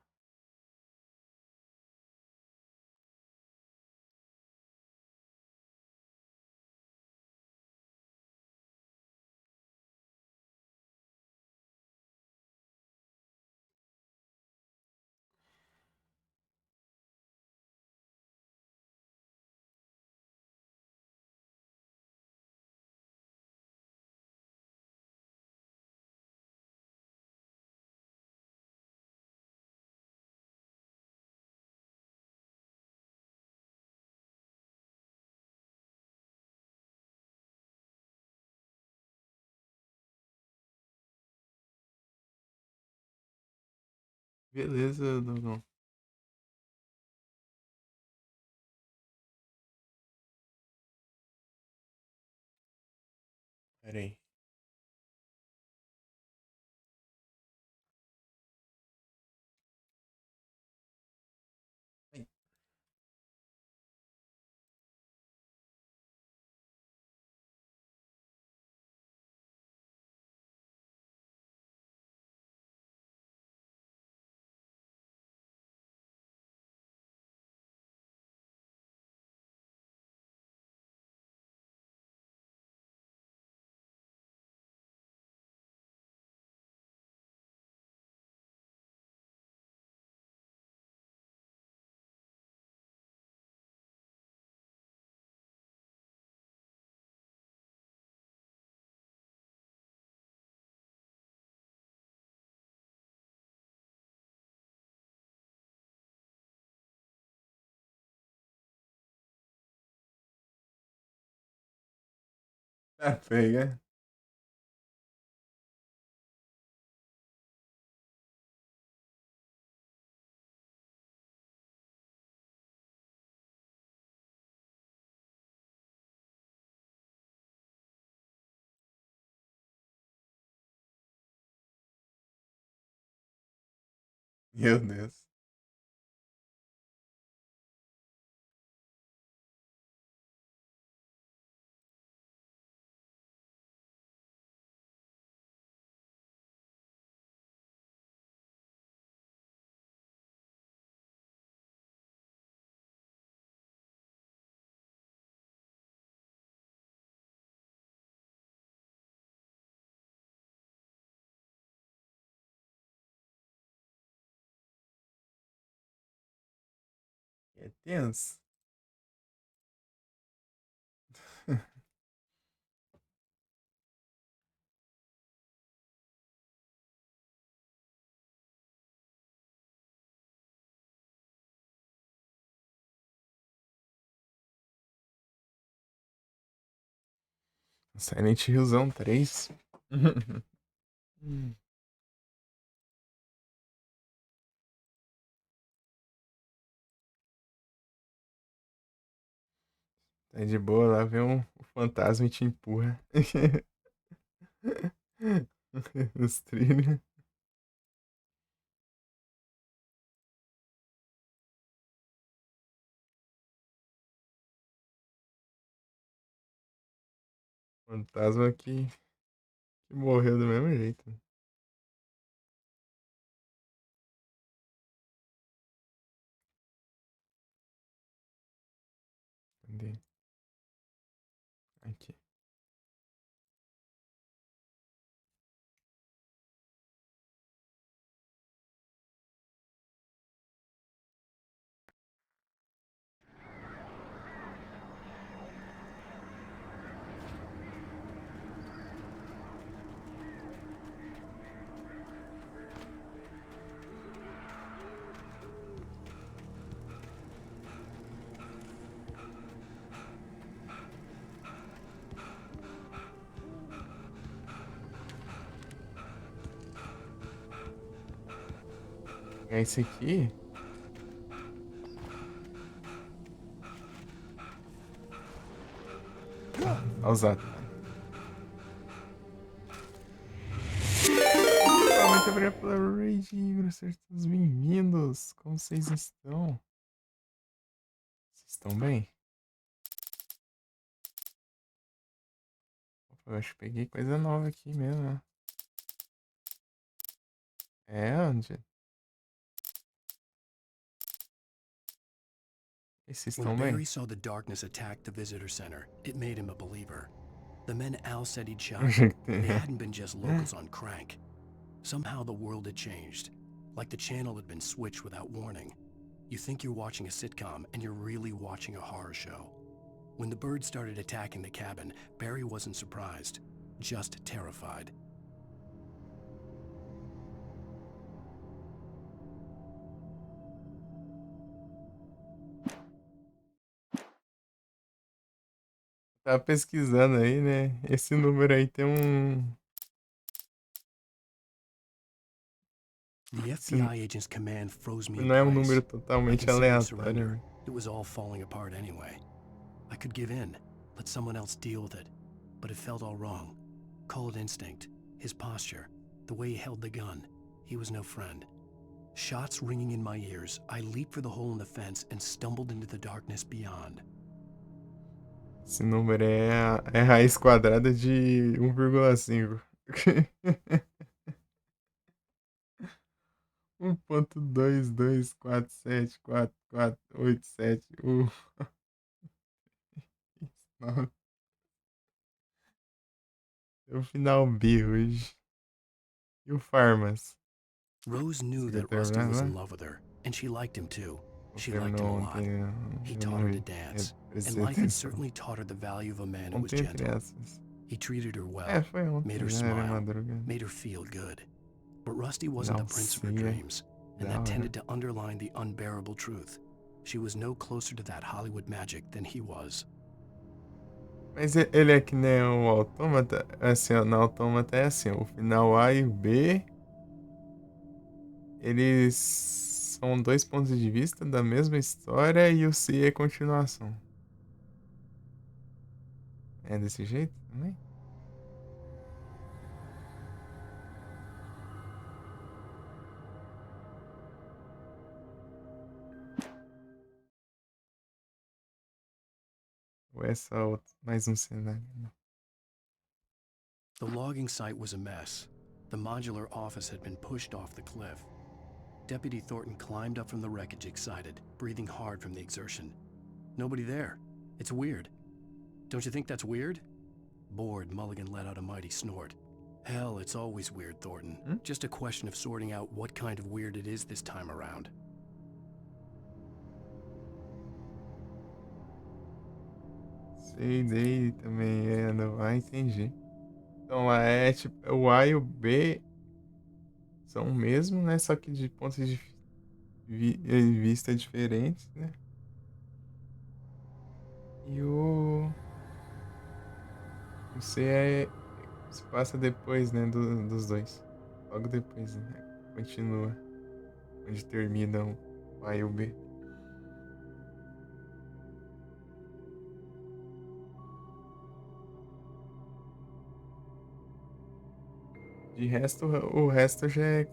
Beleza, Dogão. Pera aí. Ai. Tá feia. Meu Deus. É tenso. Silent Hillzão 3. Tá de boa, lá vem um fantasma e te empurra. Os trilhos. Fantasma que morreu do mesmo jeito. Cadê? Aqui. É esse aqui? Ousado. Muito obrigado pela raid, Igor. Sejam todos bem-vindos. Como vocês estão? Vocês estão bem? Opa, eu acho que peguei coisa nova aqui mesmo, né? É, onde? When Barry saw the darkness attack the visitor center, it made him a believer. The men Al said he'd shot, they hadn't been just locals on crank. Somehow the world had changed, like the channel had been switched without warning. You think you're watching a sitcom, and you're really watching a horror show. When the birds started attacking the cabin, Barry wasn't surprised, just terrified. Tava pesquisando aí, né? Esse número aí tem um... The FBI agent's command froze me in Não é um número place. totalmente aleatório. It was all falling apart anyway. I could give in, let someone else deal with it. But it felt all wrong. Call it instinct, his posture, the way he held the gun. He was no friend. Shots ringing in my ears, I leaped for the hole in the fence and stumbled into the darkness beyond. Esse número é a raiz quadrada de 1,5. 1.224744871. É o final B hoje. E o Farmas? Rose knew that Rusty was in love with her, and she liked him too. She liked him a lot. He taught her to dance, and life had certainly taught her the value of a man who was gentle. He treated her well, made her smile, made her feel good. But Rusty wasn't the prince of her dreams, and that tended to underline the unbearable truth. She was no closer to that Hollywood magic than he was. Mas ele é que nem o Autômata, assim, no Autômata é assim, o final A e o B, eles são dois pontos de vista da mesma história e o C é continuação. É desse jeito também? Ou é só mais um cenário? The logging site was a mess. The modular office had been pushed off the cliff. Deputy Thornton climbed up from the wreckage excited, breathing hard from the exertion. Nobody there. It's weird. Don't you think that's weird? Bored, Mulligan let out a mighty snort. Hell, it's always weird, Thornton. Just a question of sorting out what kind of weird it is this time around. Sei dele também, no A, entendi. Então lá é tipo, o A e o B são o mesmo, né? Só que de pontos de vista diferentes, né? E o C Se passa depois, né, dos dois. Logo depois, né? Continua. Onde termina o A e o B. De resto, o resto já é...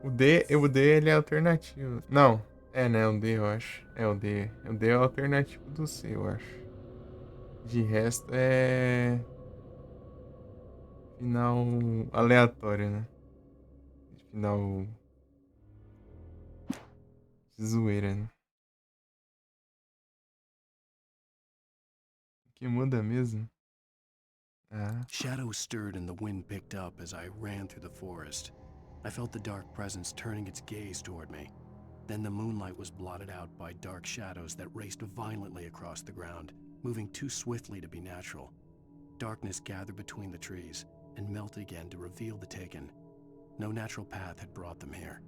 O D ele é alternativo. Não, né, o D eu acho. É o D. O D é alternativo do C, eu acho. De resto é... Final aleatório, né? Final... De zoeira, né? O que muda mesmo? Shadows stirred and the wind picked up as I ran through the forest. I felt the dark presence turning its gaze toward me. Then the moonlight was blotted out by dark shadows that raced violently across the ground, moving too swiftly to be natural. Darkness gathered between the trees and melted again to reveal the Taken. No natural path had brought them here.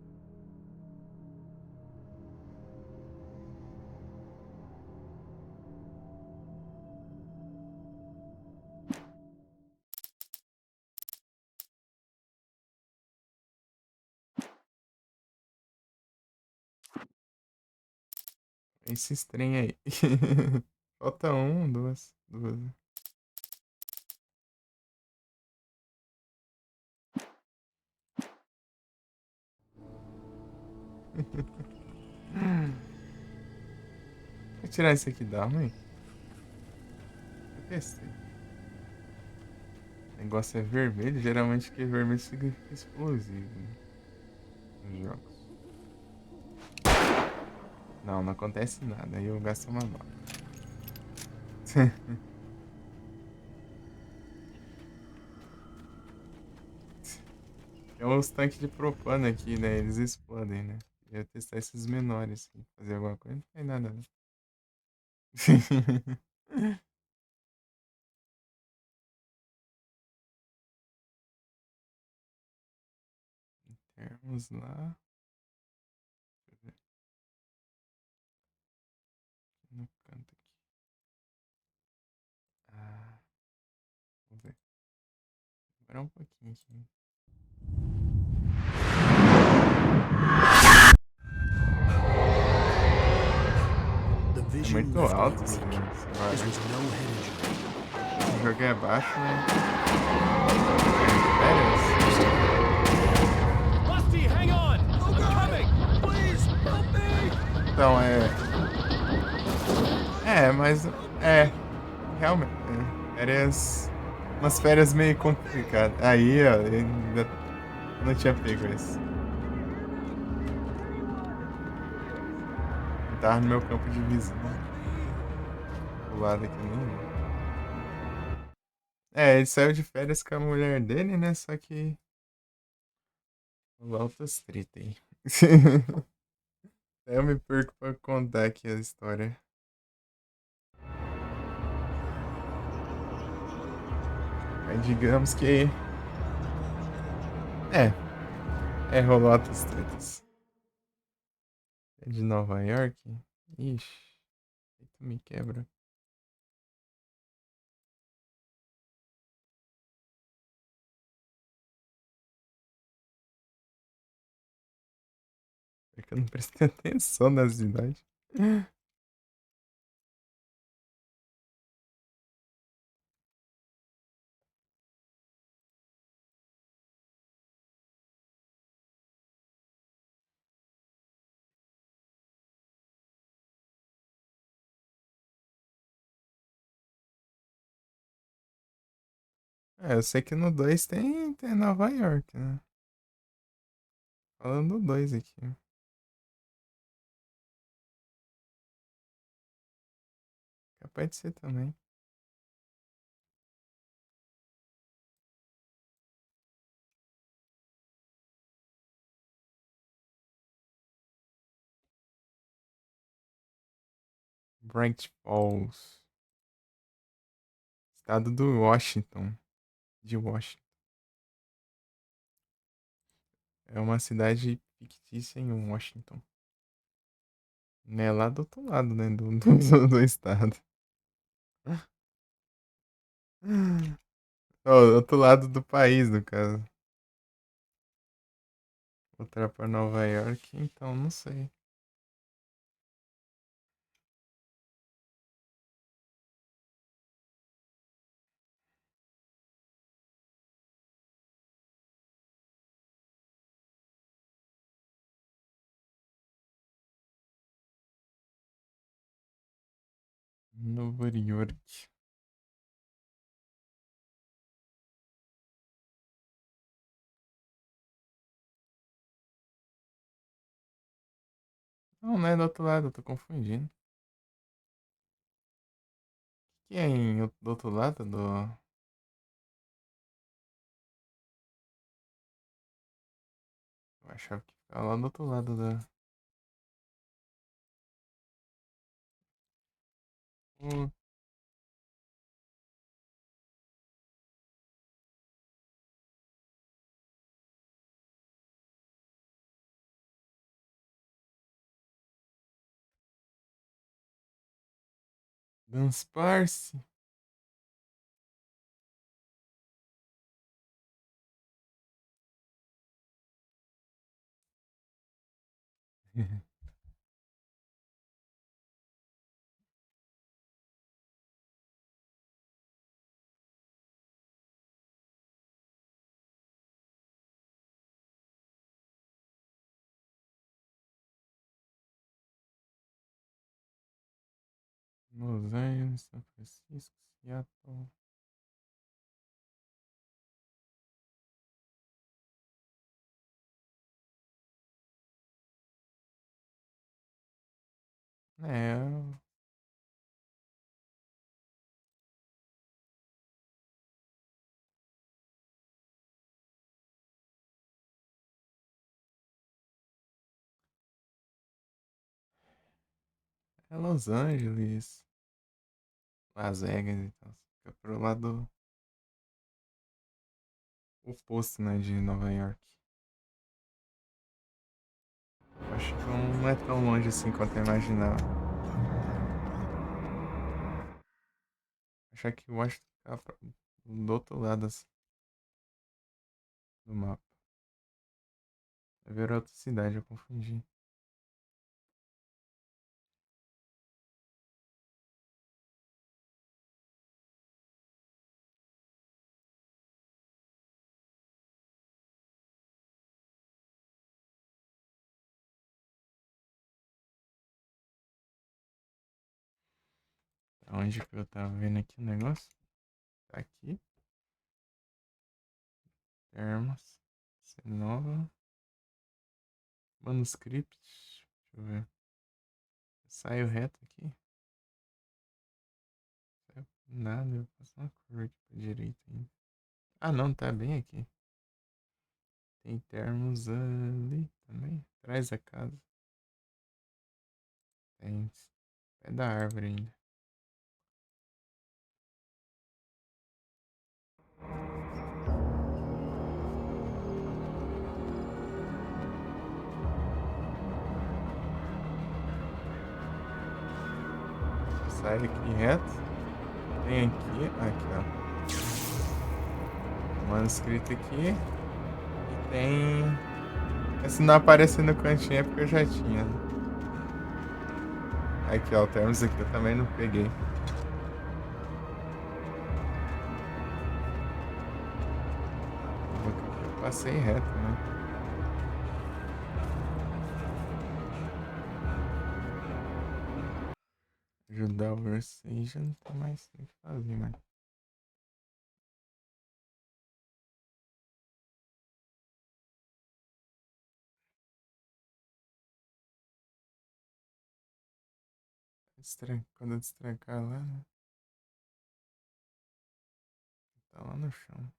Esses trem aí. Falta duas. Vou tirar isso aqui da mãe. Eu testei. O negócio é vermelho, geralmente que vermelho significa explosivo, né? Nos jogos. Não acontece nada, aí eu gasto uma bala. É os tanques de propano aqui, né? Eles explodem, né? Eu ia testar esses menores, assim. Fazer alguma coisa, não faz nada, né? Vamos lá. Deixa eu ver. No canto aqui. Vamos ver. Esperar um pouquinho aqui. É muito alto esse o jogo é baixo, né? Então, mas... realmente... Férias... Umas férias meio complicadas. Aí, ó, eu ainda não tinha pego esse. Tava no meu campo de visão. Do lado aqui nem... ele saiu de férias com a mulher dele, né? Só que... Altas treta aí. Eu me perco pra contar aqui a história. Mas digamos que... rolou altas tretas. É de Nova York? Ixi. Aí tu me quebra. É que eu não prestei atenção na cidade. Eu sei que no 2 tem Nova York, né? Falando do 2 aqui. Capaz de ser também. Bright Falls. Estado do Washington. De Washington. É uma cidade fictícia em Washington. Né, lá do outro lado, né? Do estado. Oh, outro lado do país, no caso. Voltar pra Nova York, então não sei. Nova York. Não, não é do outro lado, eu tô confundindo. Que é do outro lado do. Eu achava que ficava lá do outro lado da. Hum. Dance Parse. Los Angeles, São Francisco, Seattle. É. É Los Angeles. Las Vegas e tal. Fica pro lado oposto, né, de Nova York. Acho que não é tão longe assim quanto eu imaginava. Achar que Washington ficava do outro lado assim, do mapa. Vai ver outra cidade, eu confundi. Pra onde que eu tava vendo aqui o negócio? Tá aqui. Termos. Nova. Manuscript. Deixa eu ver. Saio reto aqui. Nada, eu faço uma curva aqui pra direita ainda. Ah não, tá bem aqui. Tem termos ali também. Atrás da casa. Tem pé da árvore ainda. Sai aqui reto. Tem aqui. Aqui, ó. Manuscrito aqui. E tem. Se não aparecer no cantinho é porque eu já tinha. Né? Aqui, ó. O termos aqui eu também não peguei. Eu passei reto, né? Ajudar o Versace não tem mais o que fazer, mano. Quando eu destrancar lá, né? Tá lá no chão.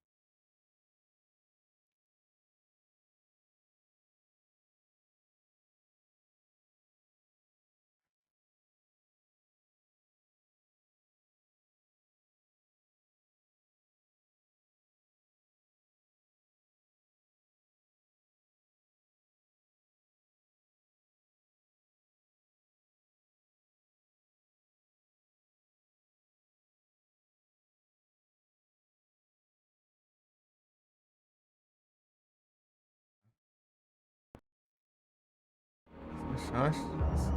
chance. Se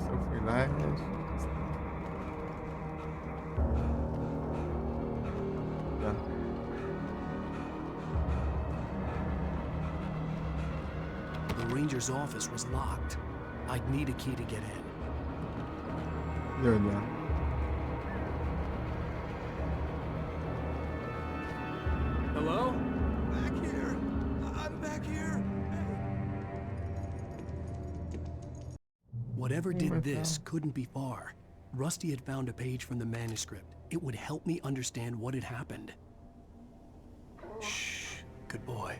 eu fui lá, The ranger's office was locked. I'd need a key to get in. olhar. Hello? Back here. I'm back here. Whatever did this couldn't be far. Rusty had found a page from the manuscript. It would help me understand what had happened. Shh. Good boy.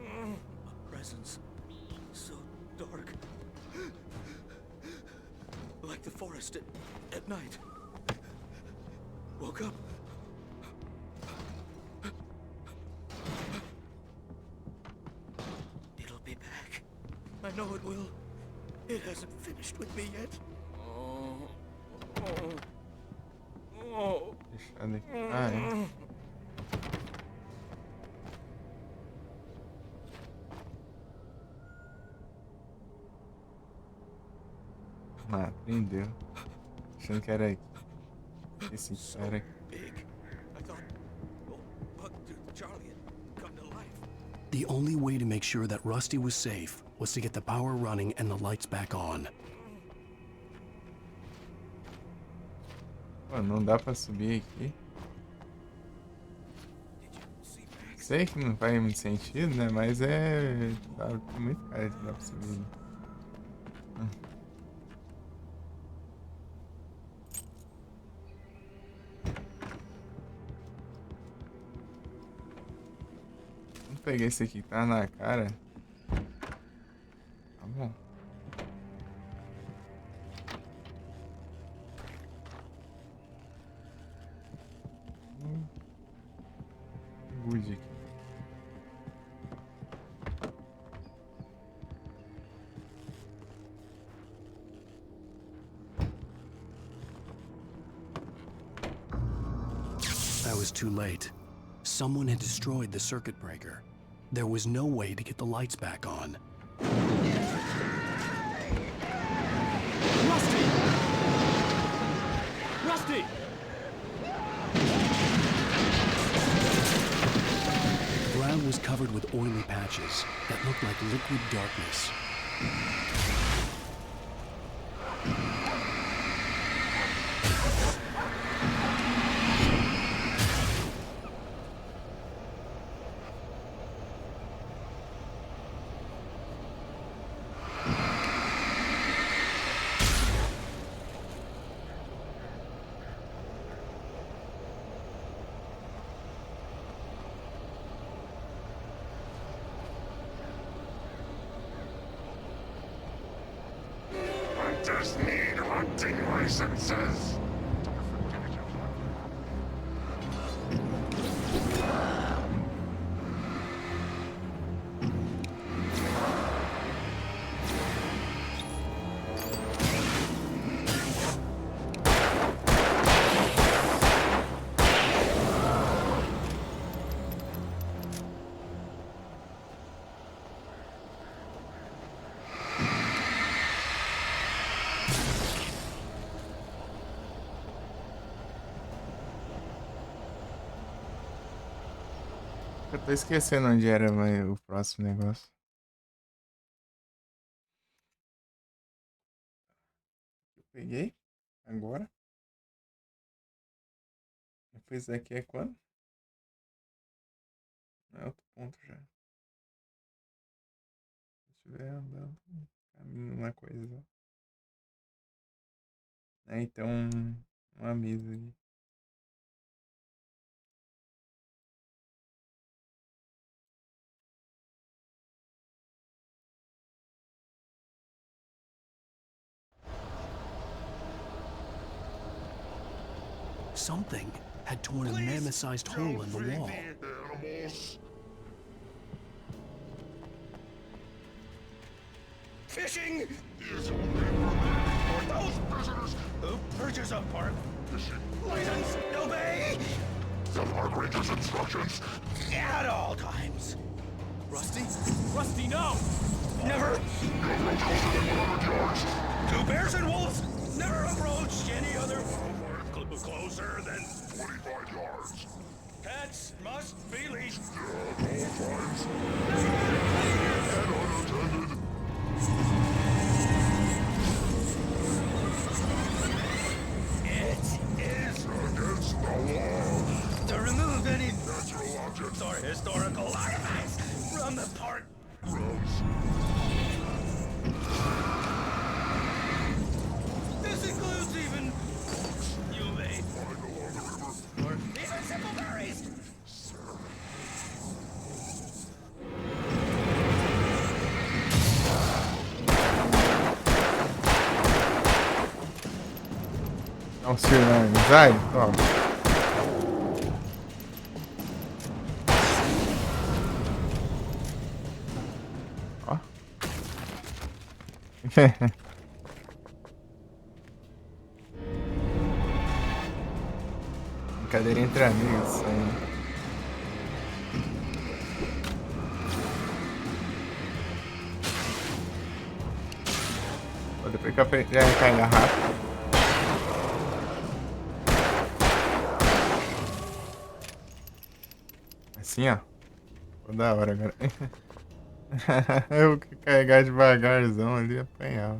A presence so dark, like the forest at night. Woke up. It'll be back. I know it will. It hasn't finished with me yet. Ai. Ah, prendeu. Achando que era aqui. Esse cara aqui. The only way to make sure that Rusty was safe was to get the power running and the lights back on. Pô, não dá pra subir aqui. Sei que não faz muito sentido, né? Mas tá muito cara que dá pra subir. Vamos pegar esse aqui que tá na cara. Tá bom. Good aqui. I was too late. Someone had destroyed the circuit breaker. There was no way to get the lights back on. Rusty! Rusty! The ground was covered with oily patches that looked like liquid darkness. Hunters need hunting licenses. Eu tô esquecendo onde era o próximo negócio. Eu peguei agora. Depois daqui é quando? Não é outro ponto já. Se estiver andando, caminho uma coisa. Então uma mesa ali. Something had torn a mammoth-sized hole in the wall. fishing is only for those prisoners who purchase a park license and obey the park ranger's instructions at all times. Rusty? Rusty, no! Never. You approach closer than 100 yards. Two bears and wolves never approached any other closer than 25 yards. Cats must be leashed. At all times. And unattended. It is against the law to remove any natural objects or historical artifacts from the park. Gross. This includes even UV Find along the river. or even simple berries. Dá um tiro na amizade? Toma. Ó. Brincadeira entre amigos, isso aí. Depois que eu aprendi a recarregar rápido. Assim, ó. Ficou da hora agora. Eu vou carregar devagarzão ali e apanhava.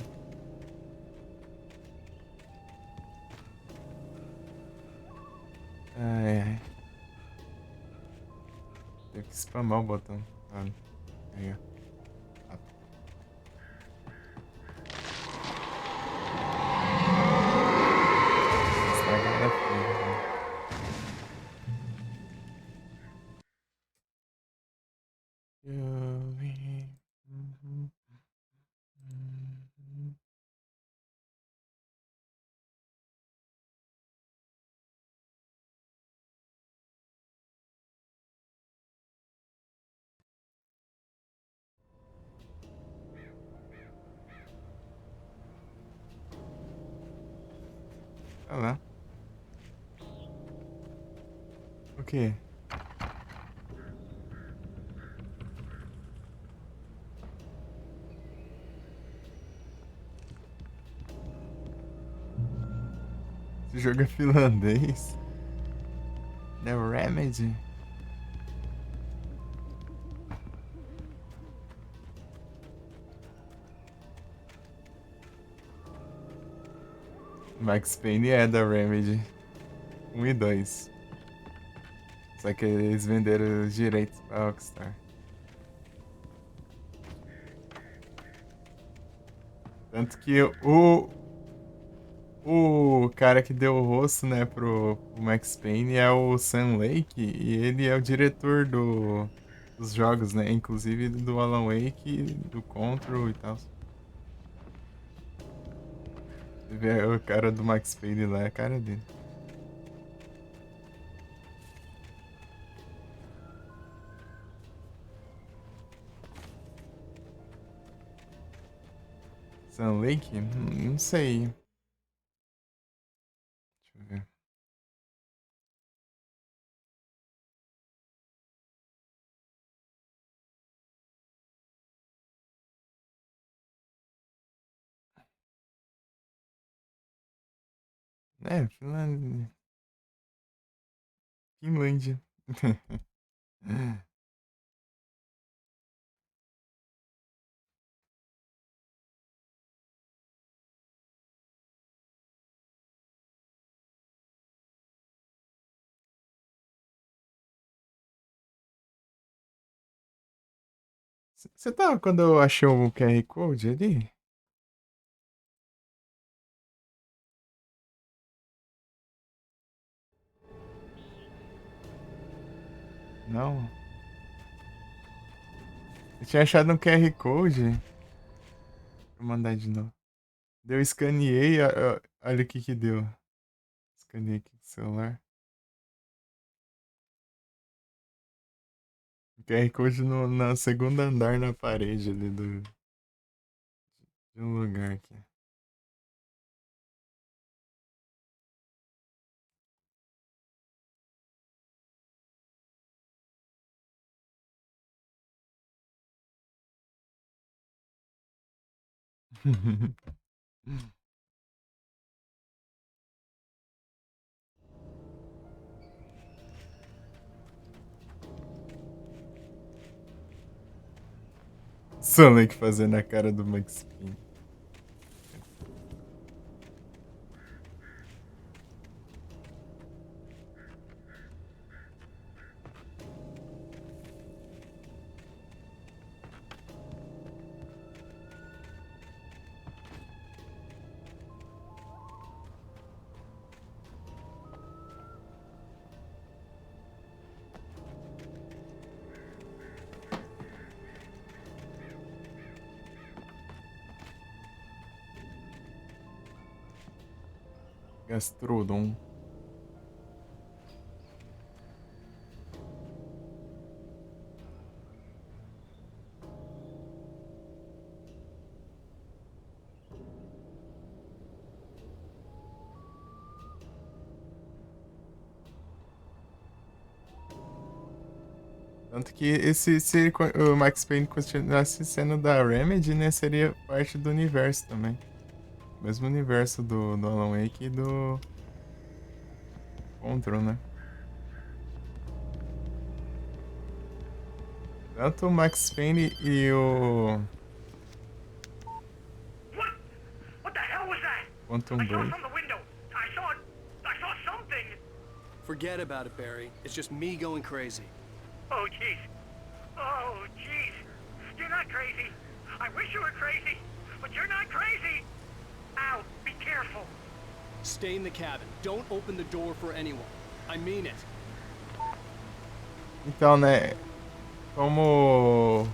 Ai, ai. Tem que spamar o botão. Ah, aí, ó. Estragada feia. Olha lá. O quê? Esse jogo é finlandês? The Remedy? Max Payne é da Remedy 1 e 2. Só que eles venderam os direitos pra Rockstar. Tanto que o cara que deu o rosto, né, pro Max Payne é o Sam Lake, e ele é o diretor dos jogos, né, inclusive do Alan Wake, do Control e tal. Você vê o cara do Max Payne lá, é a cara dele. Sam Lake? Não sei. Deixa eu ver. É, Finlândia. Finlândia. Você tava quando eu achei o QR Code ali? Não. Eu tinha achado um QR Code. Vou mandar de novo. Eu escaneei, olha o que deu. Escaneei aqui com o celular. O QR Code no segundo andar na parede ali do... De um lugar aqui. Sonic fazendo a cara do Max Payne. Gastrodon. Tanto que se o Max Payne continuasse sendo da Remedy, né, seria parte do universo também. Mesmo universo do Alan Wake e do Control, né? Tanto o Max Payne e o What the hell was that? Quantum I saw Break. from the window. I saw something. Forget about it, Barry. It's just me going crazy. Oh, jeez. Oh, jeez. You're not crazy. I wish you were crazy, but you're not crazy. Ow, be careful. Stay in the cabin. Don't open the door for anyone. I mean it. Então, né, como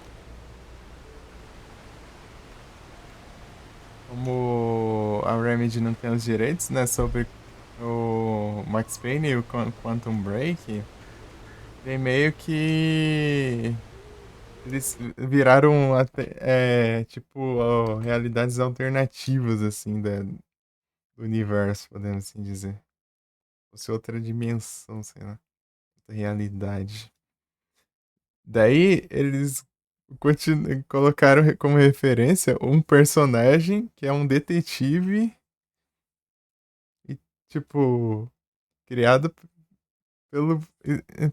a Remedy não tem os direitos, né, sobre o Max Payne e o Quantum Break, tem meio que eles viraram até, tipo, realidades alternativas, assim, do universo, podemos assim dizer. Fosse outra dimensão, sei lá, outra realidade. Daí eles colocaram como referência um personagem que é um detetive e, tipo, criado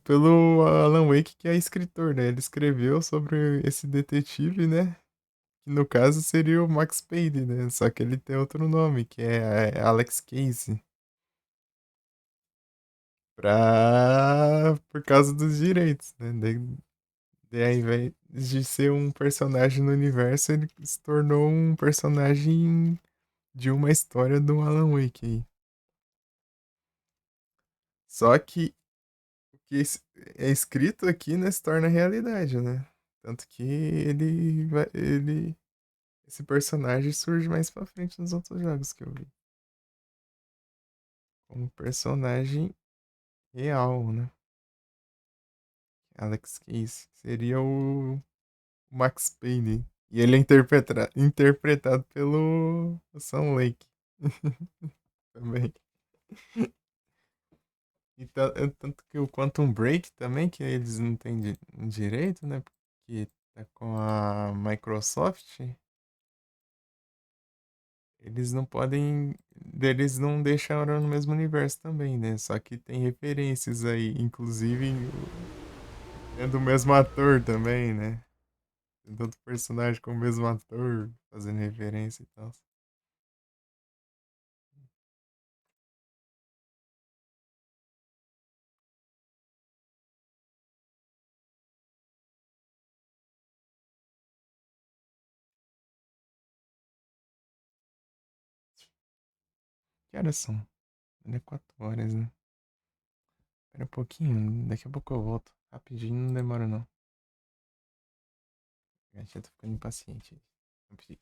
pelo Alan Wake, que é escritor, né? Ele escreveu sobre esse detetive, né? Que no caso seria o Max Payne, né? Só que ele tem outro nome, que é Alex Casey. Por causa dos direitos, né? Daí, ao invés de ser um personagem no universo, ele se tornou um personagem de uma história do Alan Wake aí. Só que o que é escrito aqui, né, se torna realidade, né? Tanto que esse personagem surge mais pra frente nos outros jogos que eu vi. Como personagem real, né? Alex Casey seria o Max Payne. E ele é interpretado pelo Sam Lake. Também. E tanto que o Quantum Break também, que eles não têm direito, né? Porque tá com a Microsoft. Eles não podem. Eles não deixaram no mesmo universo também, né? Só que tem referências aí, inclusive é do mesmo ator também, né? Tem tanto personagem com o mesmo ator fazendo referência e tal. Que horas são? Ainda é 4 horas, né? Espera um pouquinho, daqui a pouco eu volto. Rapidinho, não demora não. Eu já tô ficando impaciente. Rapidinho.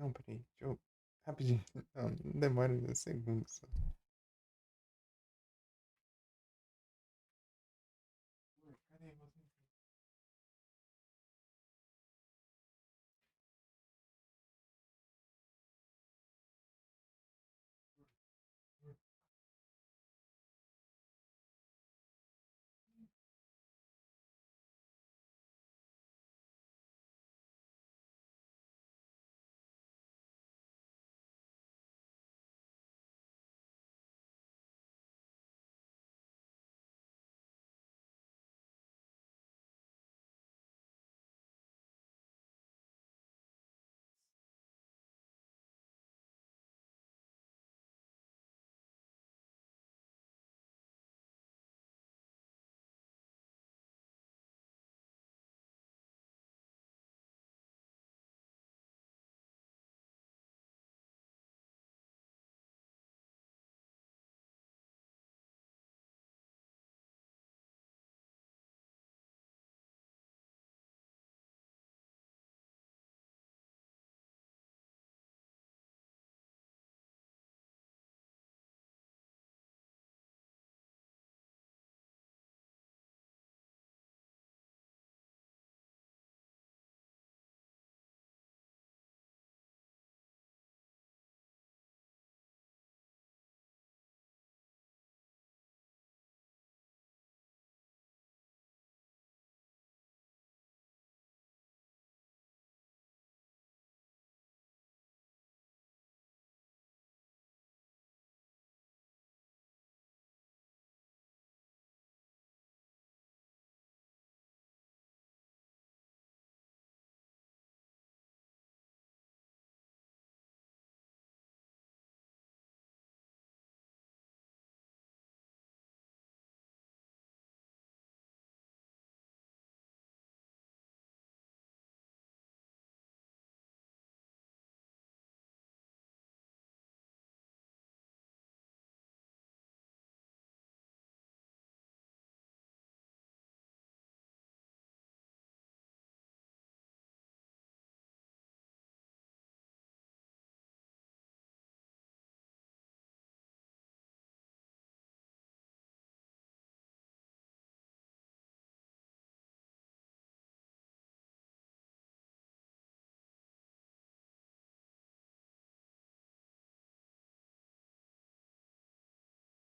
Não, peraí. Deixa eu... Rapidinho. Não demora um segundo só. Cadê você?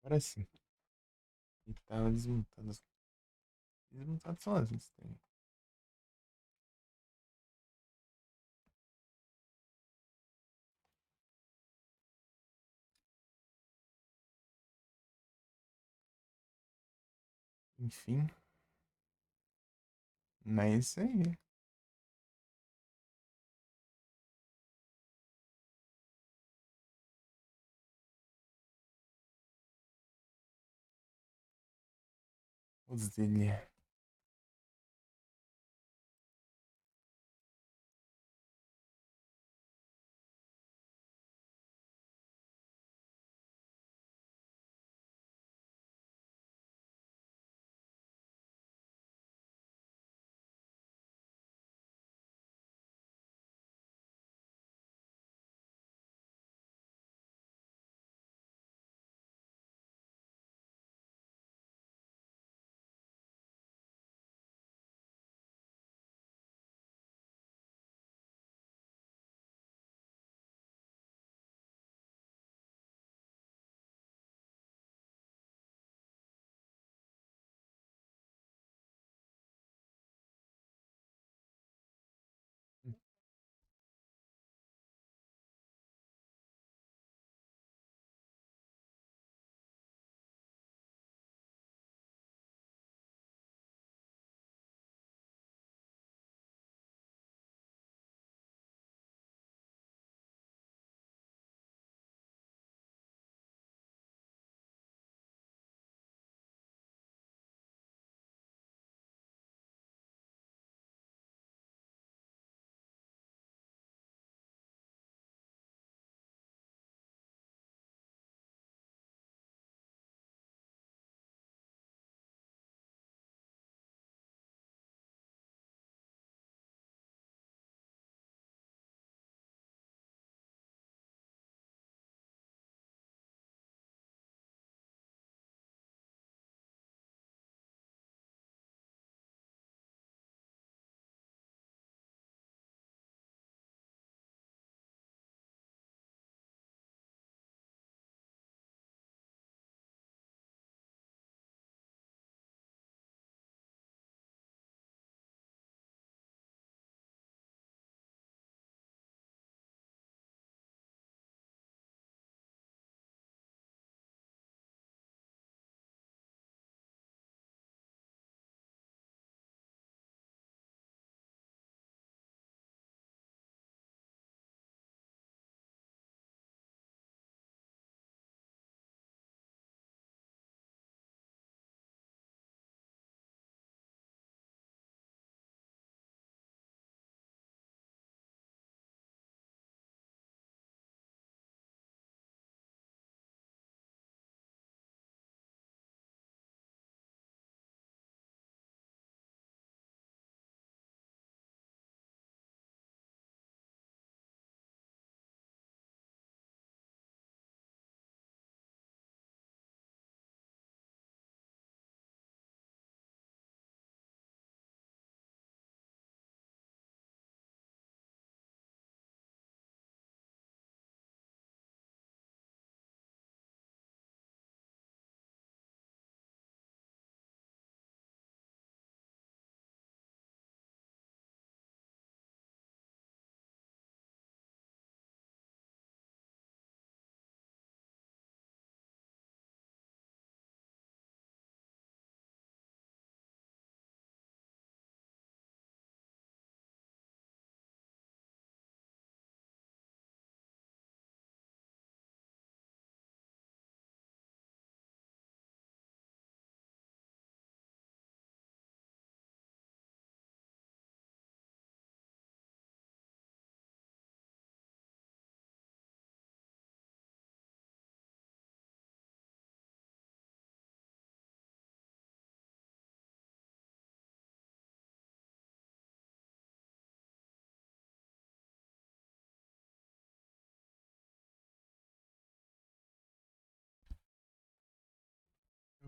Agora sim. E tava desmontando as... Desmontado só as tem. Enfim. Mas é isso aí. Os dele.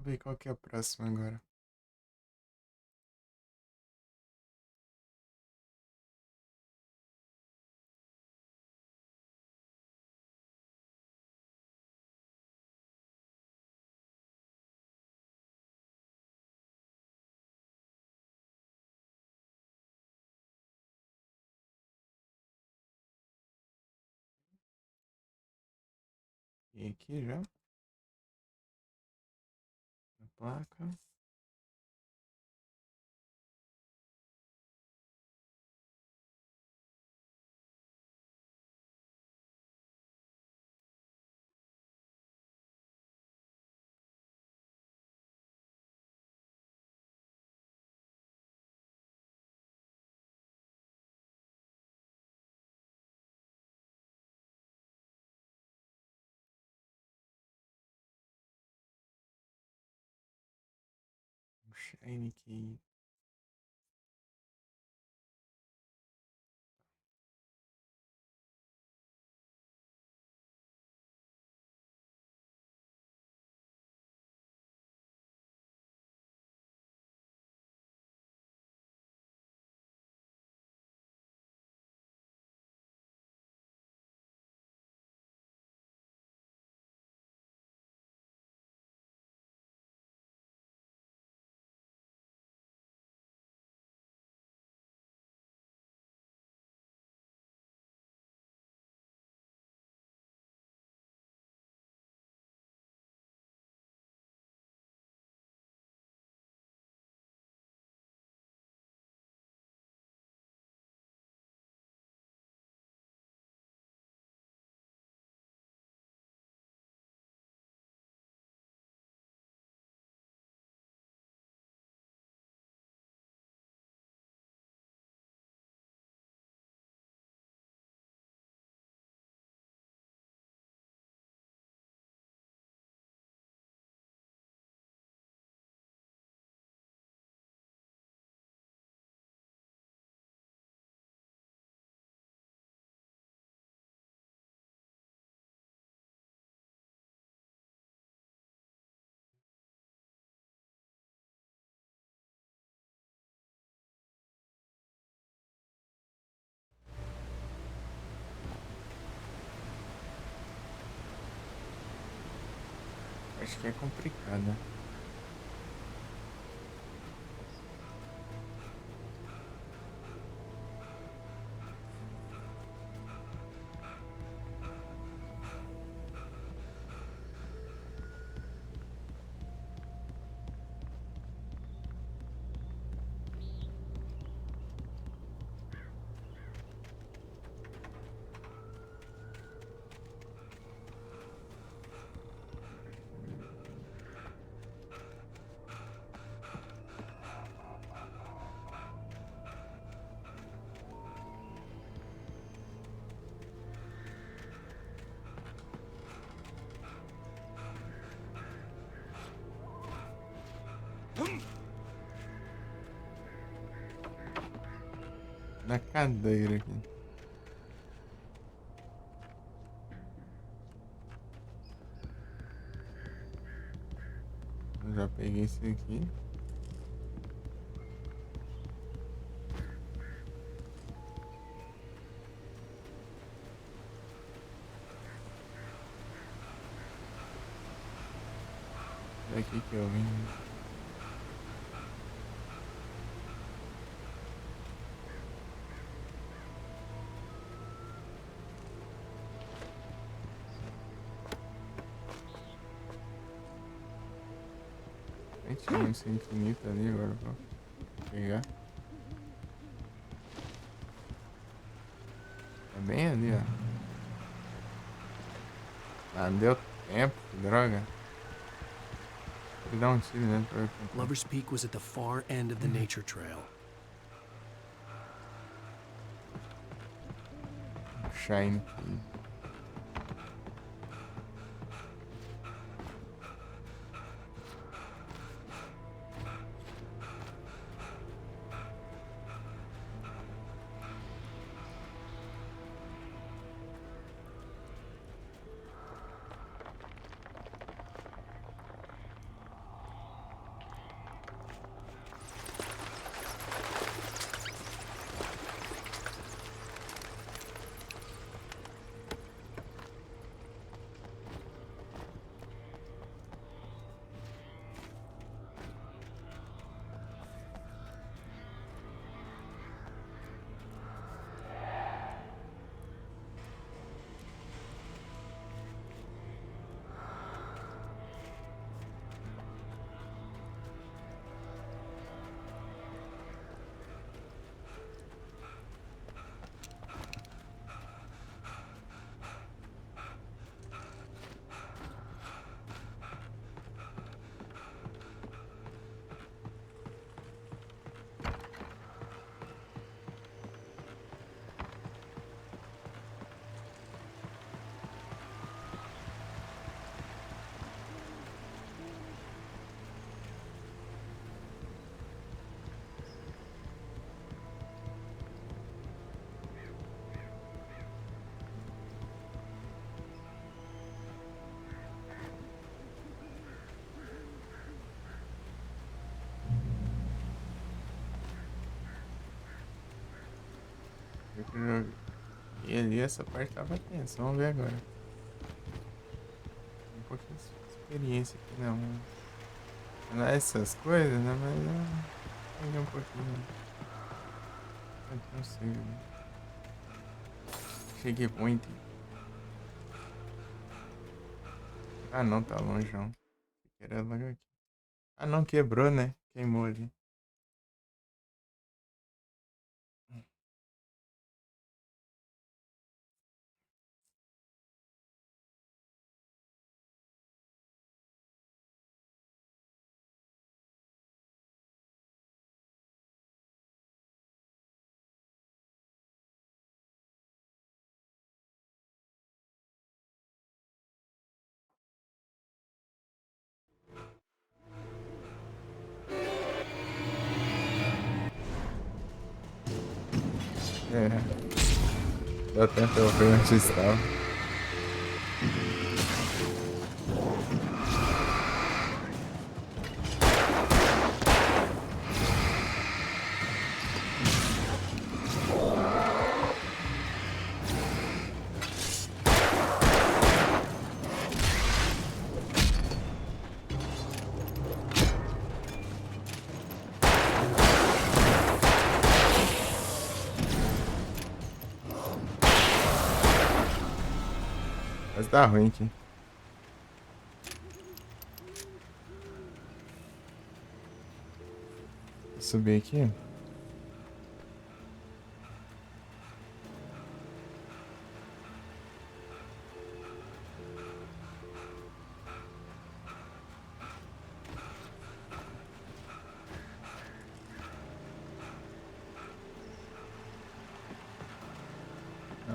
ver qual que é a próxima agora. E aqui já. A placa. Shine aqui. Acho que é complicado. Na cadeira aqui. Eu já peguei esse aqui. Daqui que eu vim. Tinha esse infinito ali agora pra pegar. Tá bem ali, ó. Ah, não deu tempo, que droga. Vou dar um tiro dentro pra ver. Lover's Peak was at the far end of the nature trail. Shine aqui. ali, essa parte tava tensa. Vamos ver agora. Um pouquinho de experiência aqui, não. Não é essas coisas, né? Mas peguei um pouquinho. Não sei. Cheguei point. Ah não, tá longeão. Era logo aqui. Ah não, quebrou, né? Queimou ali. É. Deu tempo eu ver onde estava. Mas tá ruim aqui. Vou subir aqui.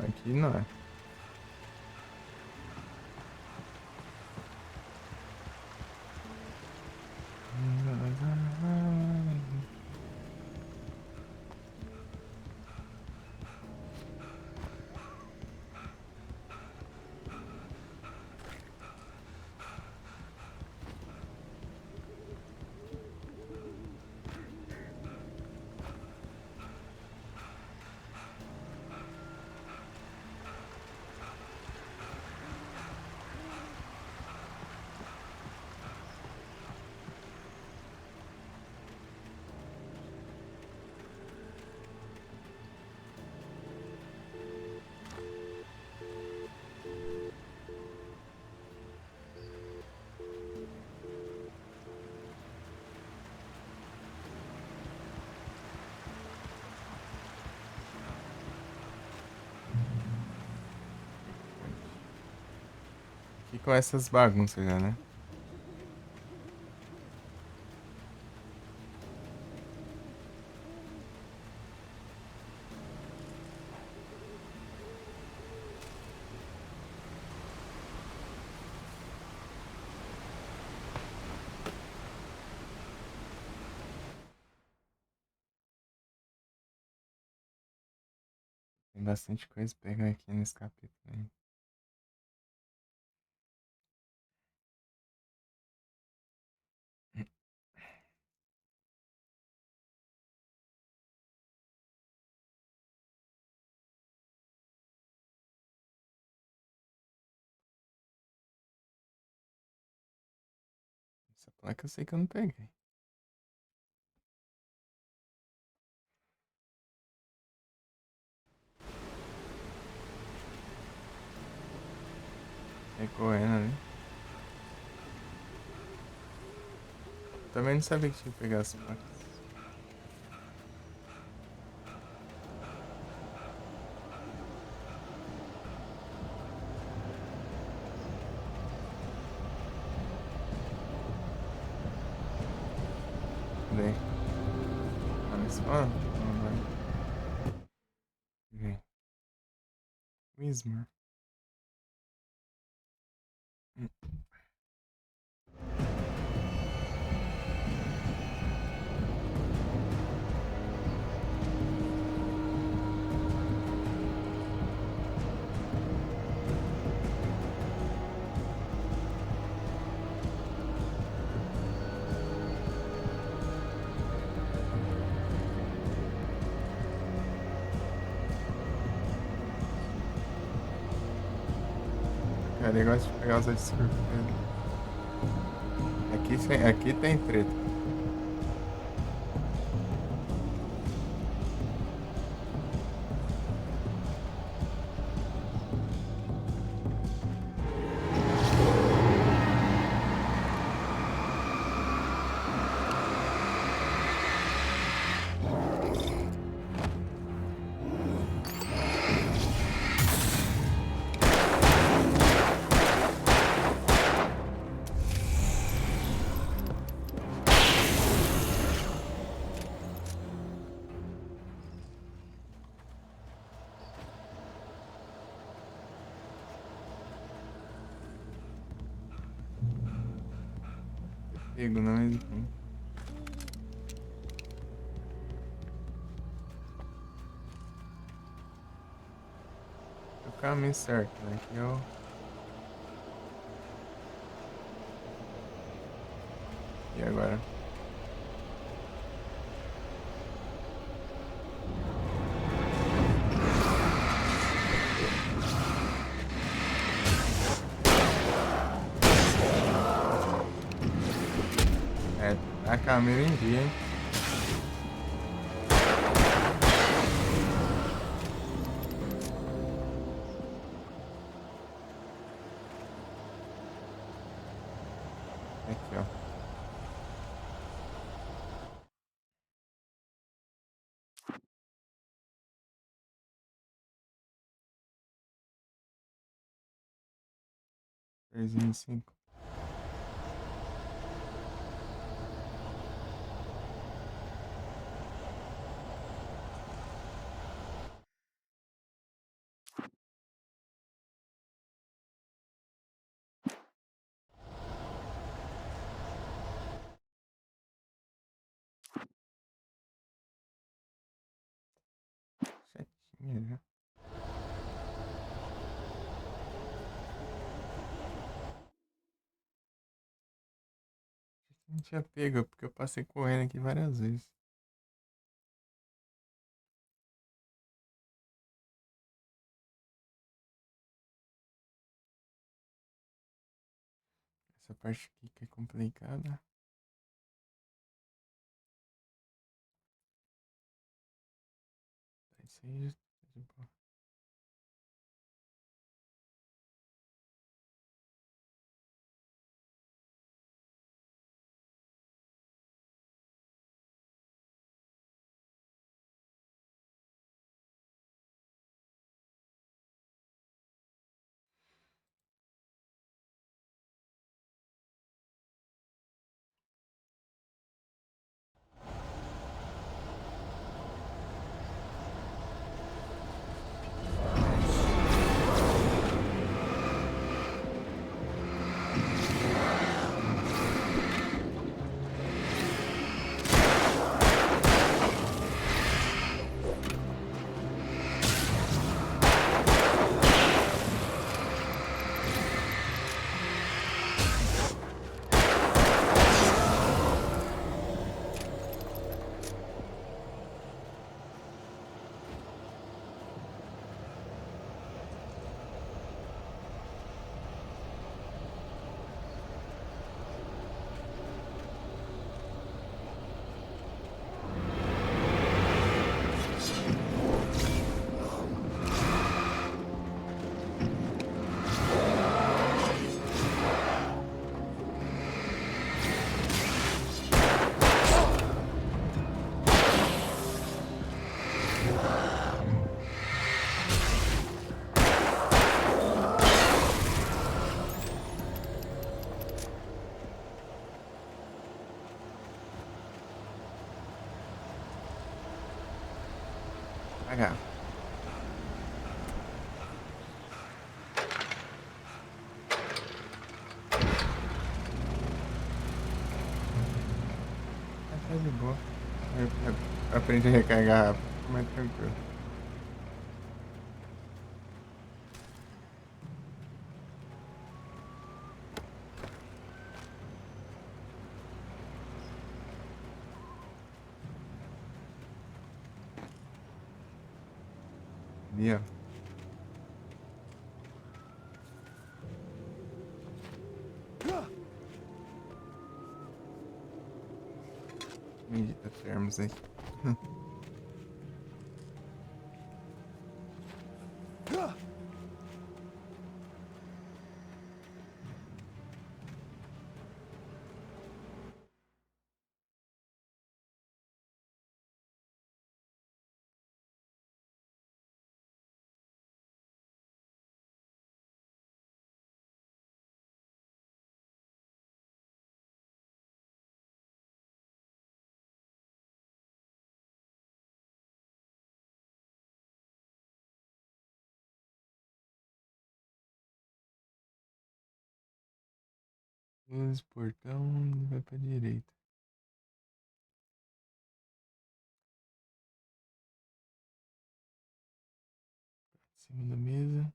Aqui não é. E com essas bagunças já, né? Tem bastante coisa pra pegar aqui nesse capítulo aí. Essa placa eu sei que eu não peguei. É correndo ali. Também não sabia que tinha que pegar as placas. Cadê? Ah, nesse fã? Não vai. Vem. Wismar. Ele gosta de pegar os outros de surpresa. Aqui tem treta. Pego, não, mas enfim. É o caminho certo, né? Aqui eu... E agora? A câmera em dia, hein? Aqui, ó. Três, 5. Certinho já. Não tinha pego, porque eu passei correndo aqui várias vezes. Essa parte aqui que é complicada. Isso aí. Pagar. Tá de boa. Eu aprendi a recarregar rápido, mais tranquilo. Ali, ó. Medita termos aí. Esse portão vai pra direita. Em cima da mesa.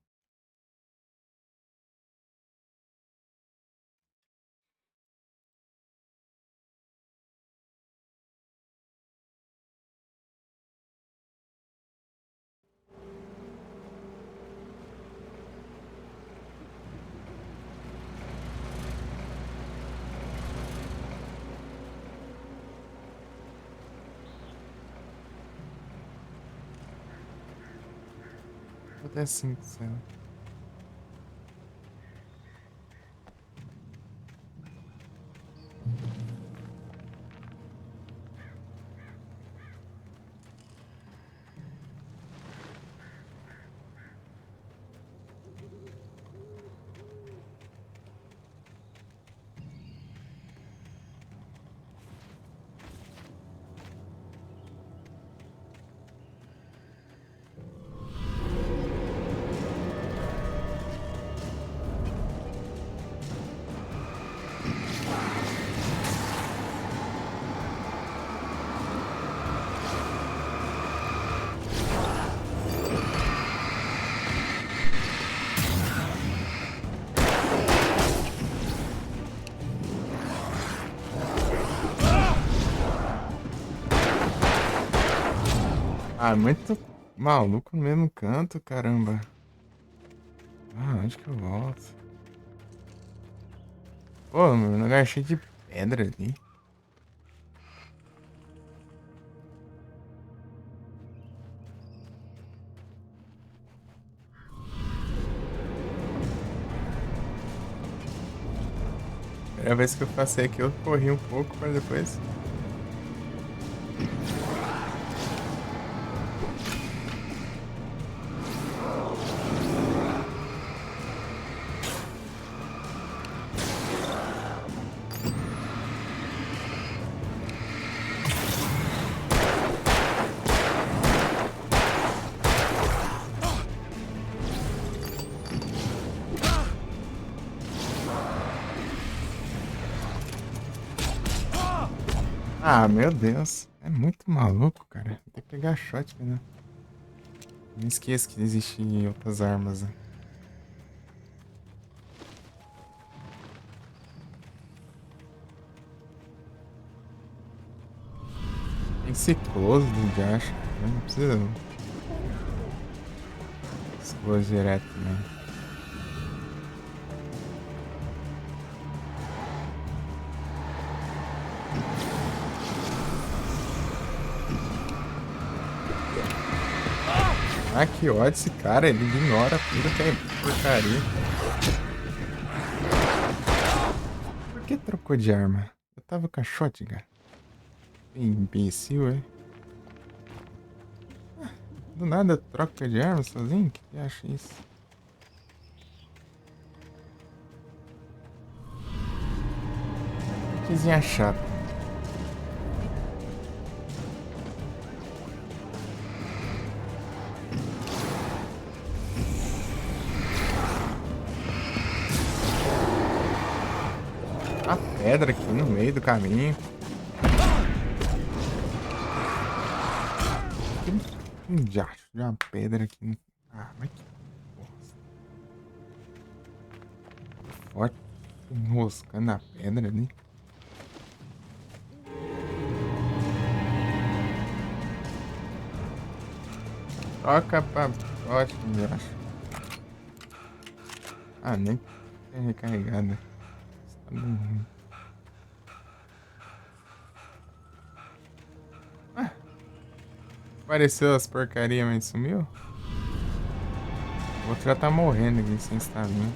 Até 5, sabe? Ah, muito maluco no mesmo canto, caramba. Ah, onde que eu volto? Pô, meu lugar é cheio de pedra ali. Primeira vez que eu passei aqui, eu corri um pouco para depois. Ah, meu Deus. É muito maluco, cara. Tem que pegar shotgun, né? Não esqueça que existem outras armas, né? Tem que ser close do Josh. Não precisa close direto, né? Ah, que ódio esse cara, ele ignora tudo que é porcaria. Por que trocou de arma? Eu tava com a shotgun. Imbecil, é? Ah, do nada troca de arma sozinho? O que você acha isso? Coisinha chata. A pedra aqui no meio do caminho. Já uma pedra aqui. Ah, mas que bosta. Forte enroscando na pedra ali. Troca pra ótimo, eu acho. Ah, nem é recarregada. Tá bom. Apareceu as porcaria, mas sumiu? O outro já tá morrendo aqui sem estamina.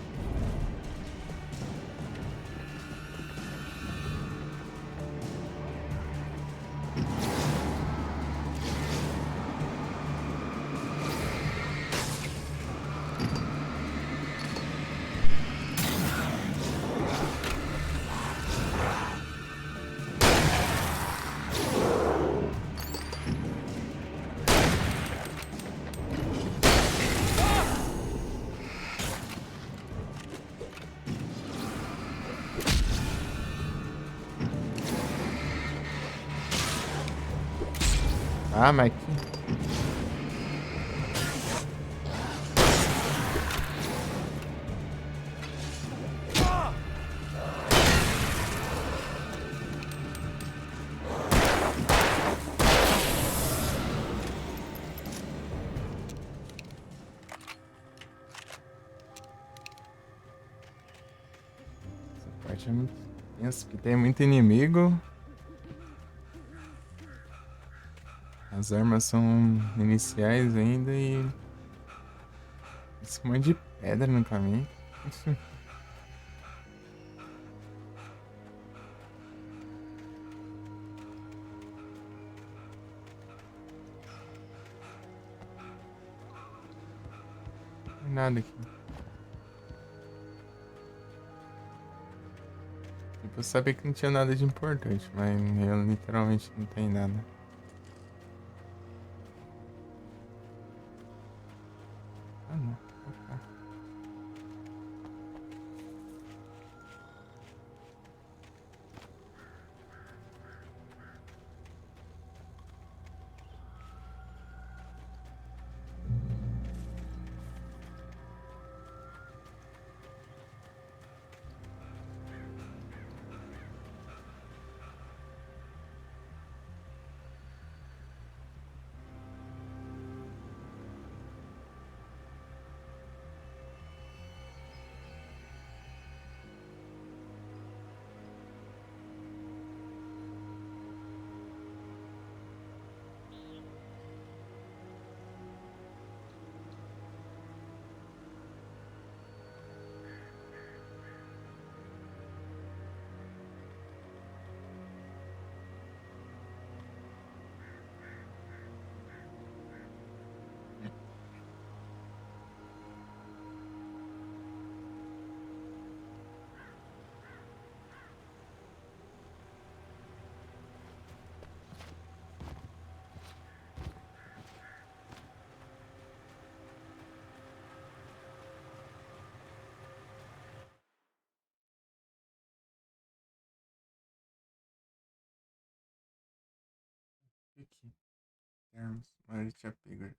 Ah, mas que... Essa parte é muito tensa, porque tem muito inimigo. As armas são iniciais ainda e... esse monte de pedra no caminho. Não tem nada aqui. Tipo, eu sabia que não tinha nada de importante, mas eu literalmente não tem nada. Ah, não. Tá. Aqui. Termos. Marite Apego.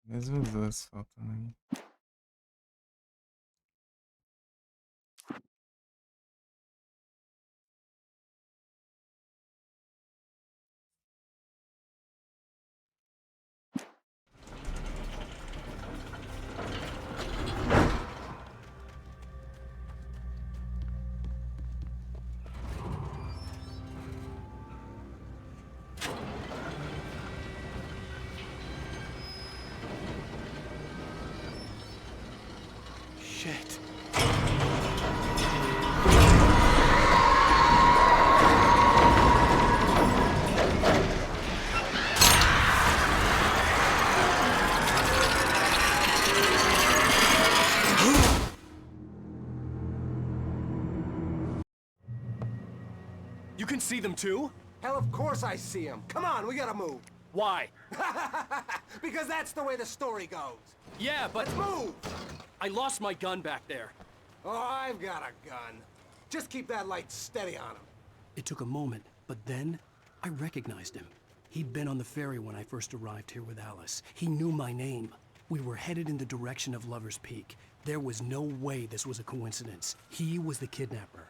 Mesmo duas faltando aí. Shit. You can see them too? Hell, of course I see them. Come on, we gotta move. Why? Because that's the way the story goes. Yeah, but... Let's move! I lost my gun back there. Oh, I've got a gun. Just keep that light steady on him. It took a moment, but then I recognized him. He'd been on the ferry when I first arrived here with Alice. He knew my name. We were headed in the direction of Lover's Peak. There was no way this was a coincidence. He was the kidnapper.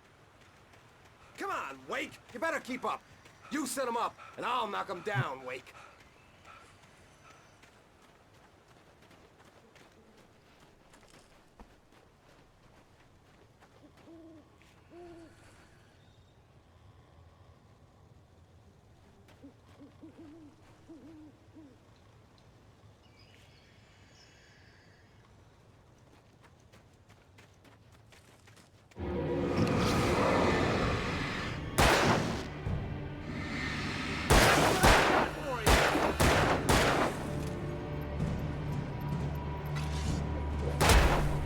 Come on, Wake! You better keep up. You set him up, and I'll knock him down, Wake.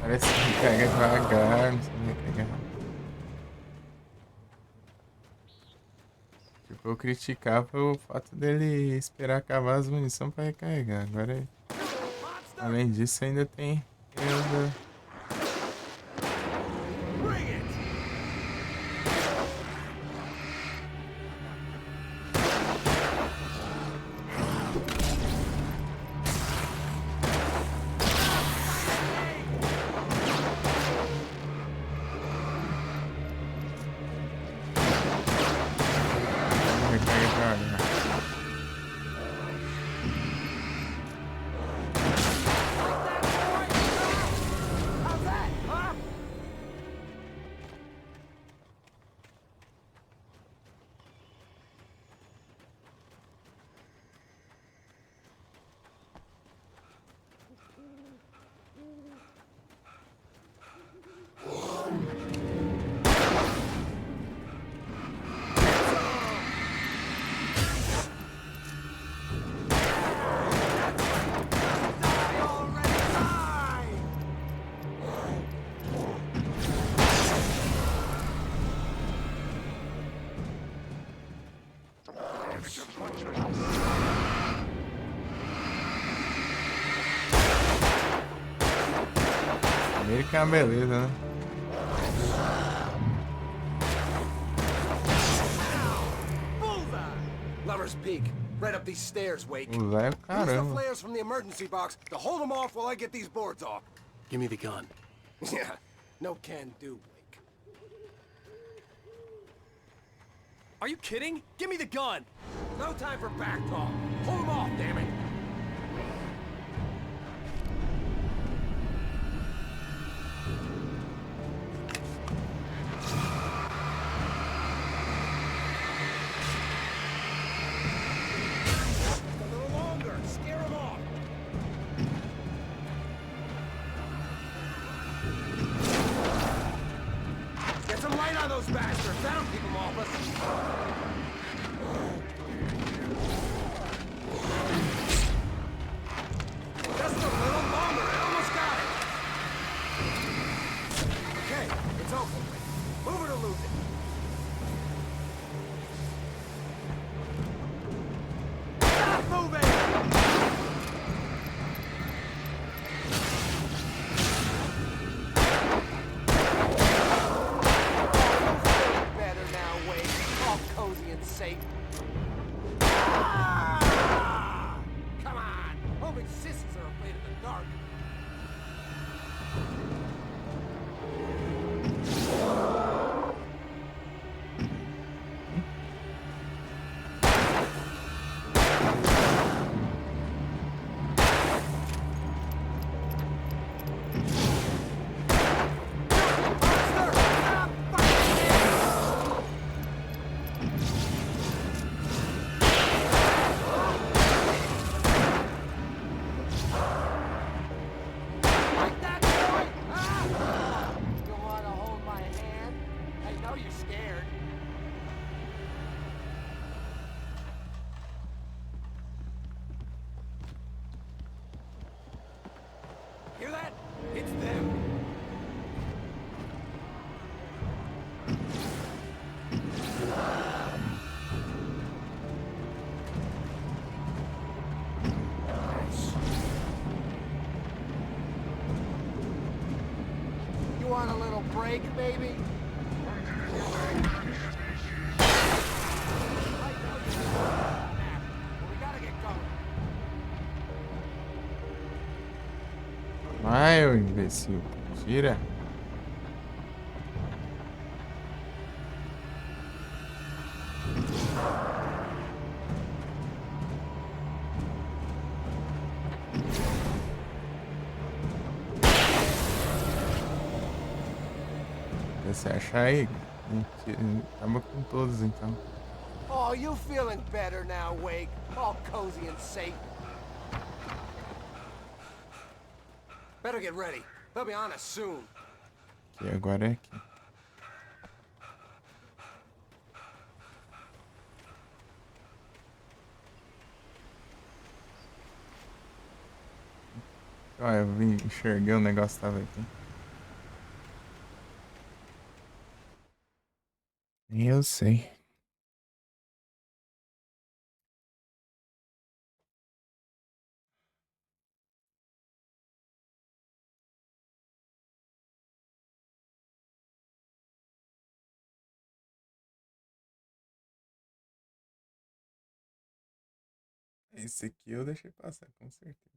Parece que pega devagar, não sei nem pegar. Tipo, eu criticava o fato dele esperar acabar as munições pra recarregar. Agora, além disso, ainda tem América é uma beleza, né? Lover's Peak, right up these stairs, Wake. Use the caramba. flares from the emergency box to hold them off while I get these boards off. Give me the gun. Yeah, no can do, Wake. Are you kidding? Give me the gun! No time for back talk. Hold them off, damn it. Those bastards, that'll keep them off us. Just a little longer, I almost got it. Okay, it's open. Move it or lose it. Stop moving! dark. Hear that? It's them. You want a little break, baby? Vai, ô imbecil. Tira. Se achar aí, acaba com todos então. Oh, you feeling better now, Wake? All cozy and safe. Better get ready. They'll be on us soon. E agora é aqui. Olha, eu vim enxergar o negócio tava aqui. Eu sei. Esse aqui eu deixei passar, com certeza.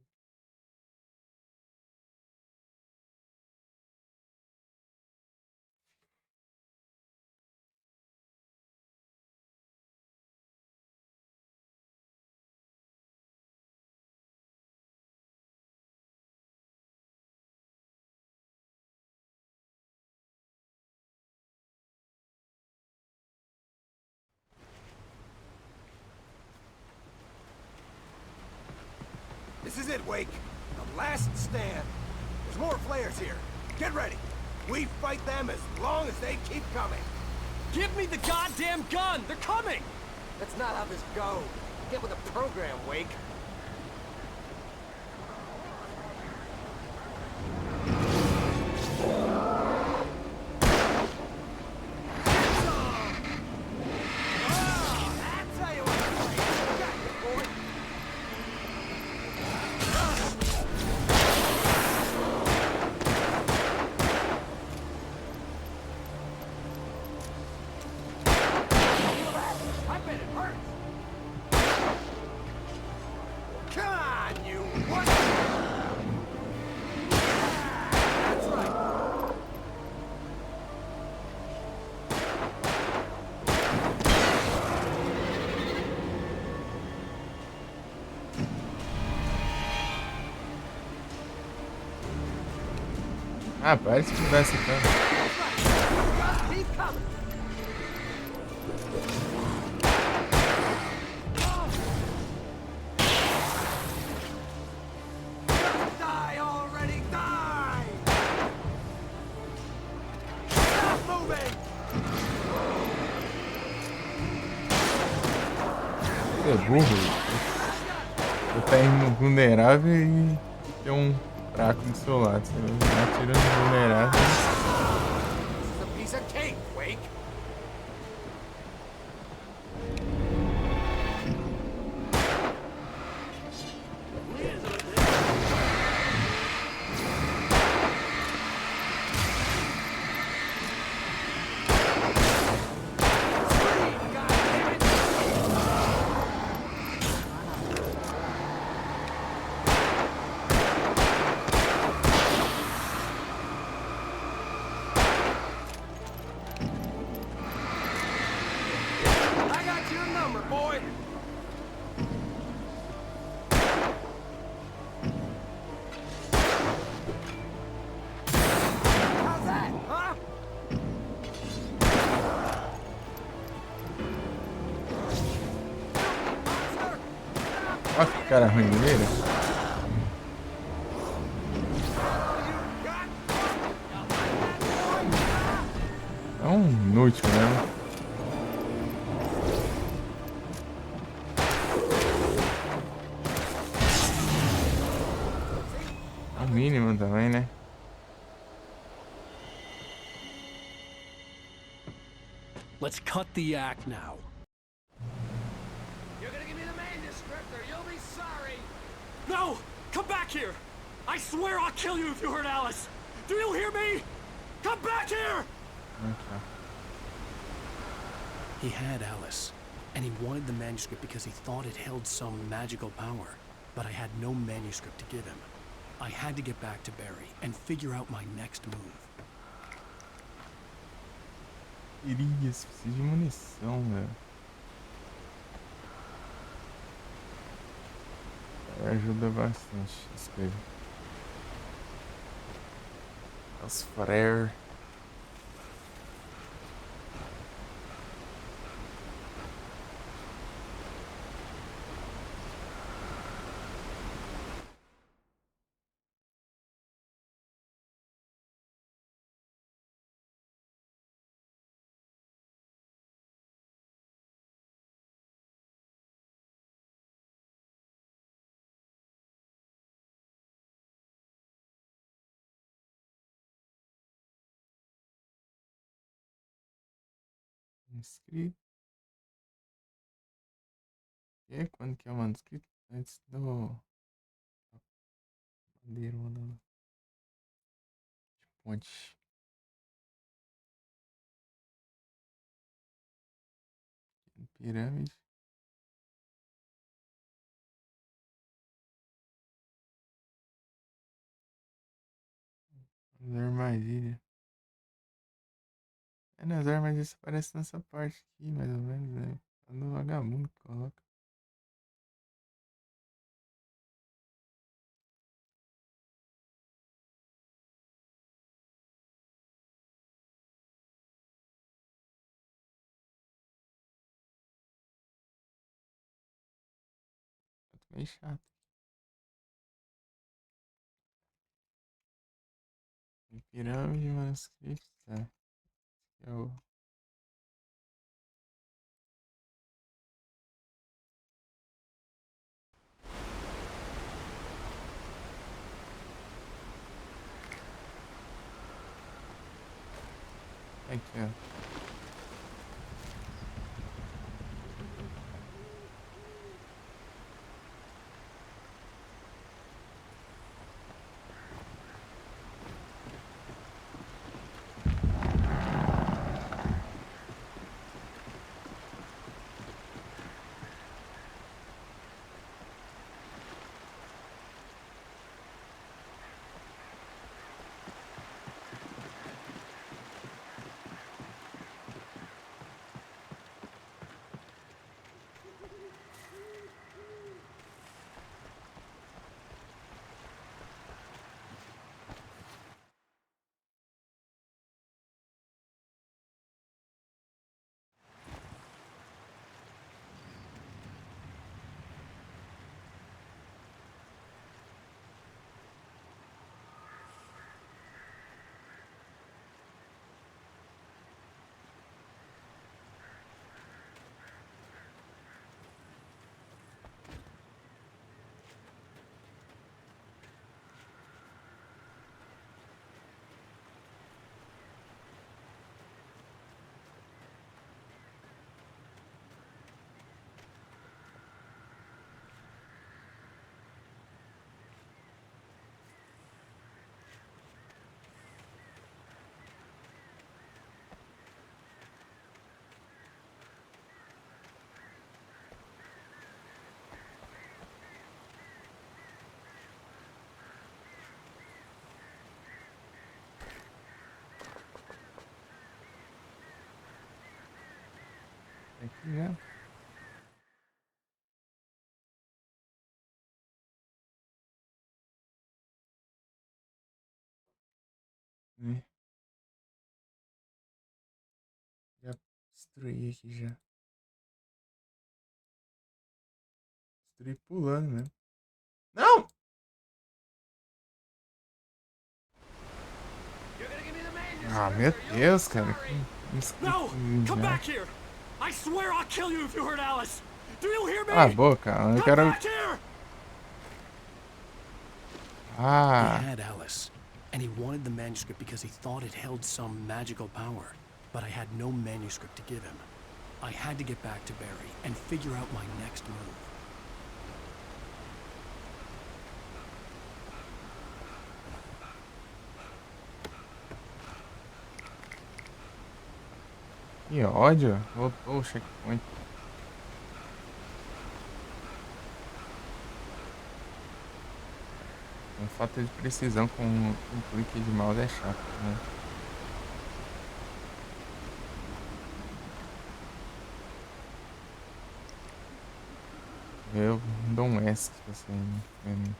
This is it, Wake. The last stand. There's more flares here. Get ready. We fight them as long as they keep coming. Give me the goddamn gun! They're coming! That's not how this goes. Get with the program, Wake. Ah, parece que tivesse câmera. Die already, die! Stop moving! Você é burro. Você tá invulnerável e tem um fraco do seu lado. Você vai atirando invulnerável. This is a piece of cake, Wake. cara ruim de mira. É um inútil mesmo. É o mínimo também, né? Let's cut the act now. You're gonna give me the manuscript or you'll be sorry! No! Come back here! I swear I'll kill you if you hurt Alice! Do you hear me? Come back here! Okay. He had Alice, and he wanted the manuscript because he thought it held some magical power. But I had no manuscript to give him. I had to get back to Barry and figure out my next move. Irias, preciso de munição, velho. Ajuda bastante, escreve. Os Frere. Manuscrito. E aí, quando que é o manuscrito? Antes do bandeirona de ponte. Pirâmide. As armadilhas. É, nas armadilhas aparece nessa parte aqui, mais ou menos, né? No vagabundo que coloca. Meio chato. Pirâmide, manuscrito, tá. Esse é o... Aqui, ó. Aqui, né? Já destruí aqui já. Destruí pulando, né? Meu Deus, cara. No! Come back here! I swear I'll kill you if you hurt Alice! Do you hear me? Cala a boca, eu quero... He had Alice, and he wanted the manuscript because he thought it held some magical power. But I had no manuscript to give him. I had to get back to Barry and figure out my next move. Que ódio. Voltou o checkpoint. A falta de precisão com um clique de mouse é chato, né? Eu dou um S se você não.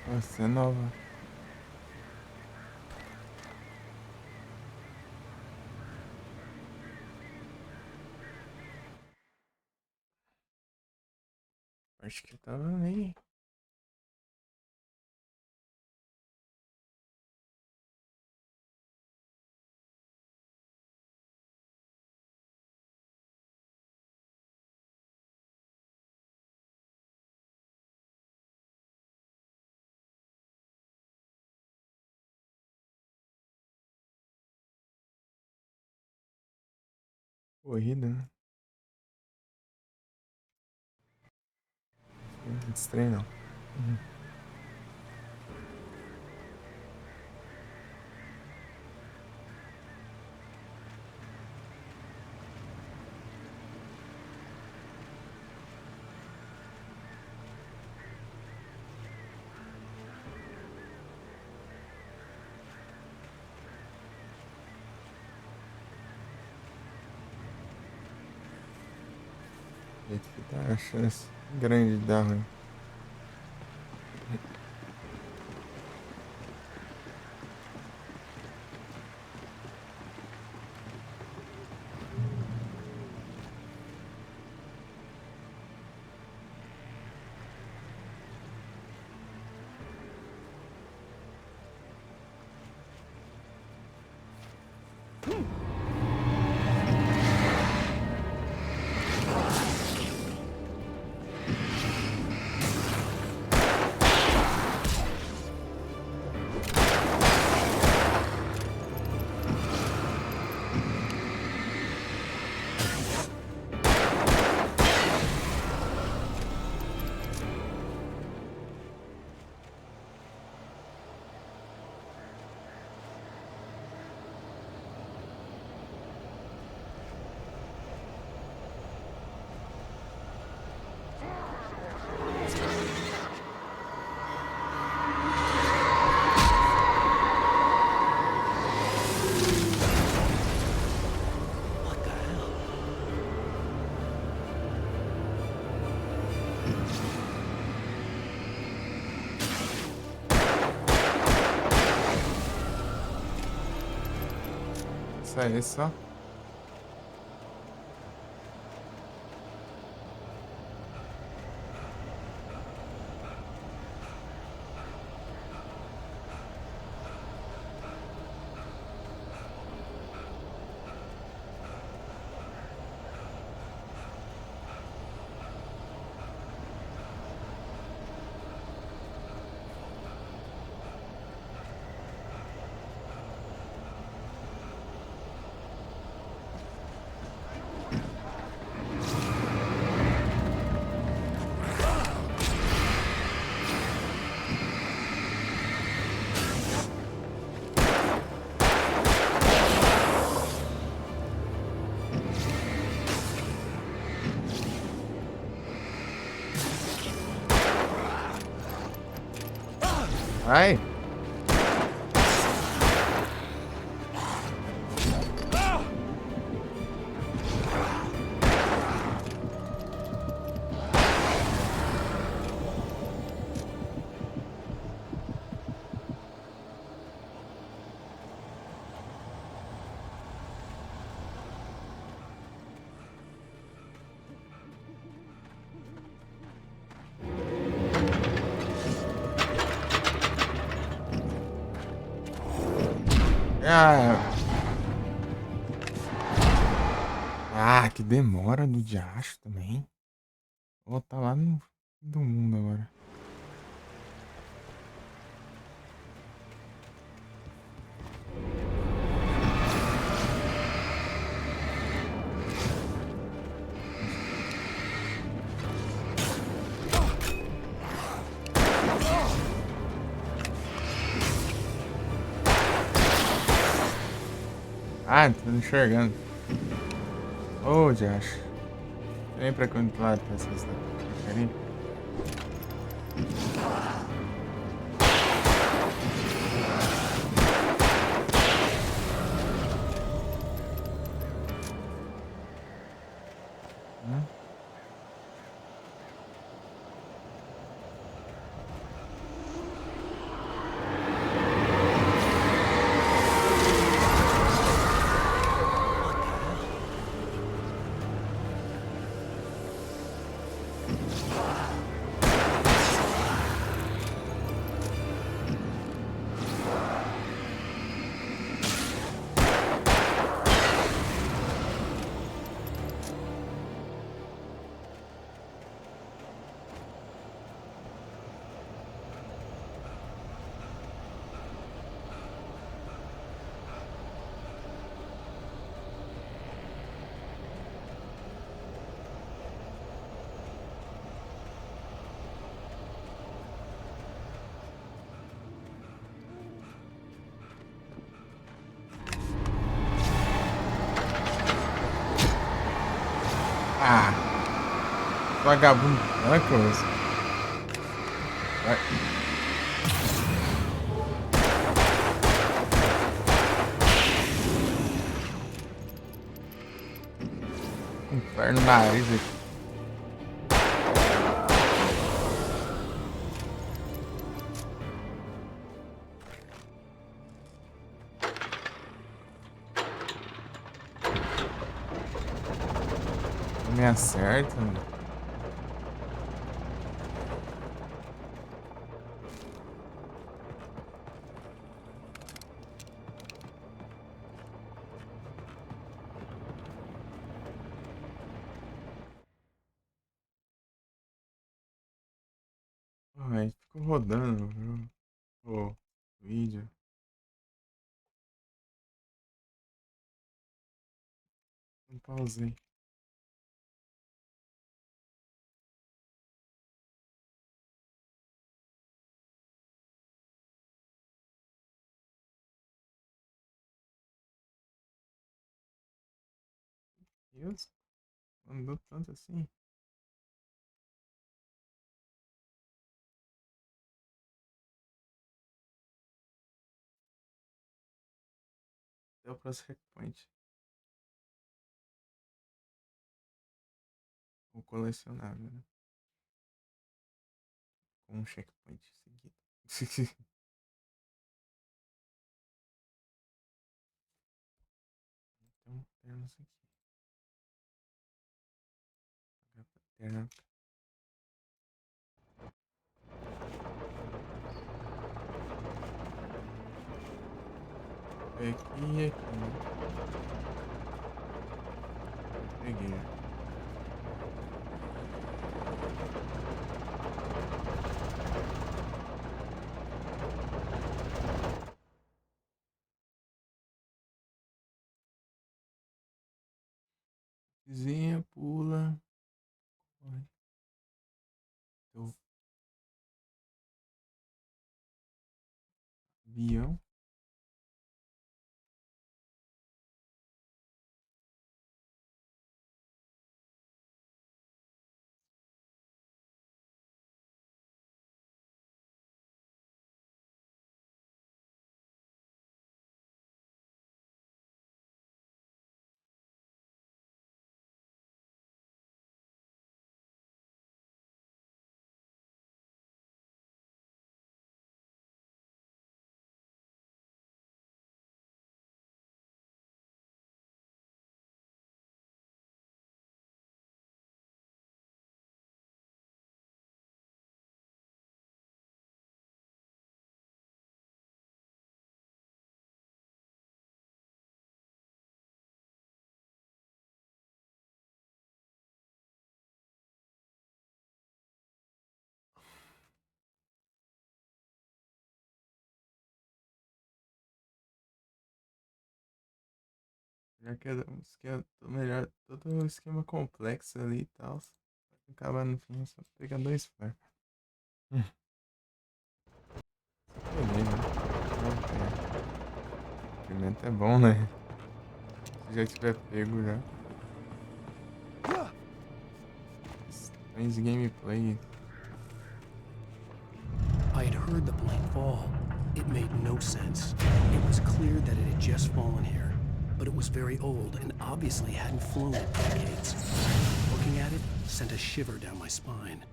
Você é nova. Acho que tava ali. Corrida, né? Estranho não. Que tá a chance grande de dar ruim. É isso, ó. Vai. Ah, que demora do diacho também. Vou tá lá no fim do mundo agora. Ah, tô enxergando. Ô, diacho. Vem pra quanto lado tá essa porcaria? Ah, vagabundo. Olha que coisa. Vai. Inferno no nariz aqui. Não me acerta, mano. Ai, ficou rodando o vídeo. Não pausei. Deus, andou tanto assim. Até o próximo checkpoint. O colecionável, né? Com um checkpoint seguido. Então, temos aqui. Terra. Aqui e aqui. Peguei. Vizinha, pula. Corre. Então, avião. Já que é um esquema melhor, todo um esquema complexo ali e tal. Acaba no fim só pegando 2 flares. Beleza. Pimenta é bom, né? Se já tiver pego já. Questões de gameplay. I had heard the plane fall. It made no sense. It was clear that it had just fallen here, but it was very old and obviously hadn't flown in decades. Looking at it sent a shiver down my spine.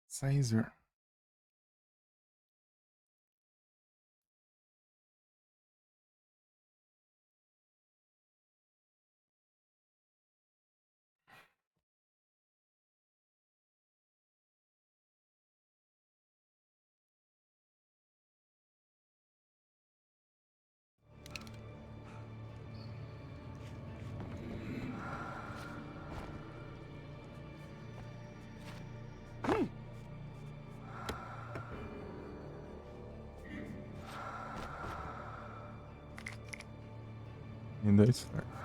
Sizer. Em 2 flares.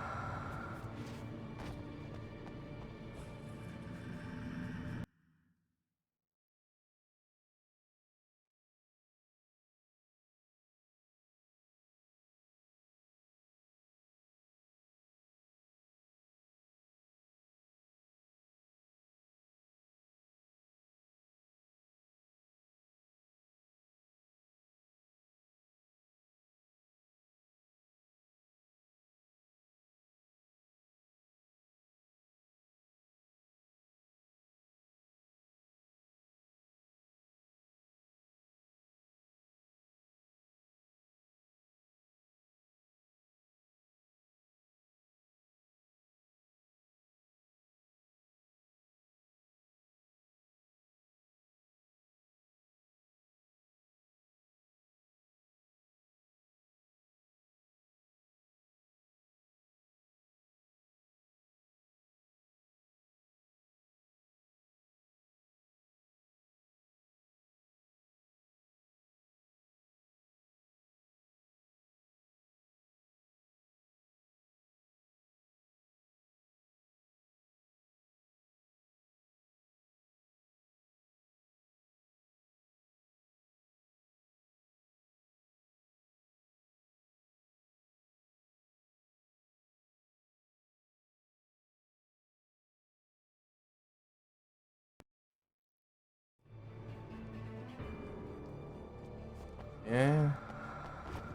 É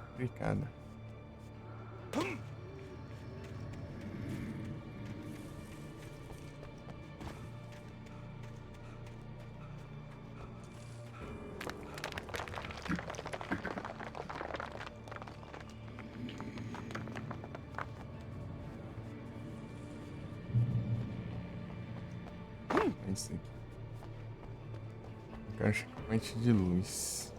complicado. É isso aqui. Caixante de luz.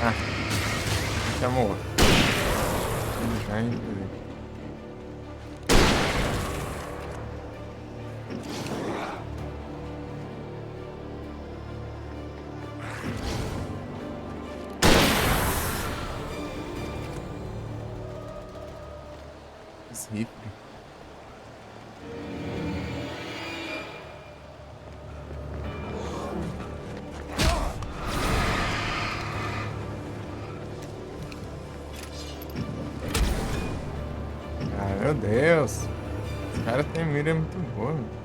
Ah, chamou. Ele já entrou. Esse rifle. Meu Deus. Os caras têm mira muito boa, meu.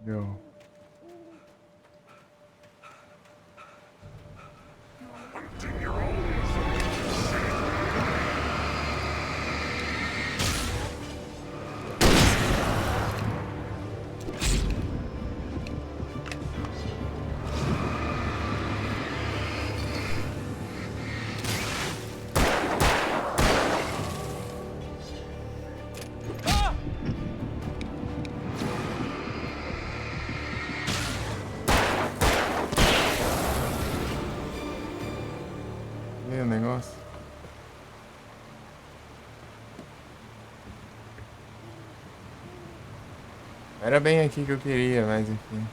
Yo. E aí, o negócio? Era bem aqui que eu queria, mas enfim.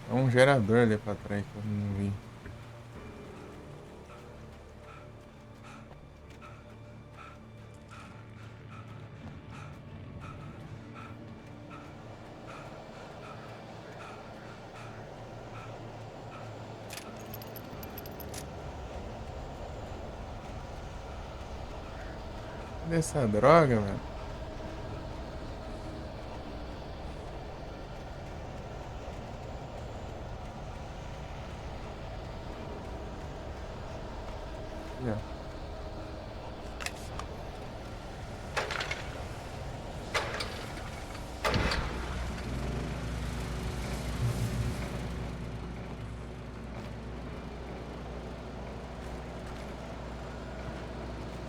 É um gerador ali pra trás que eu não vi. Cadê essa droga, mano? Aqui, ó.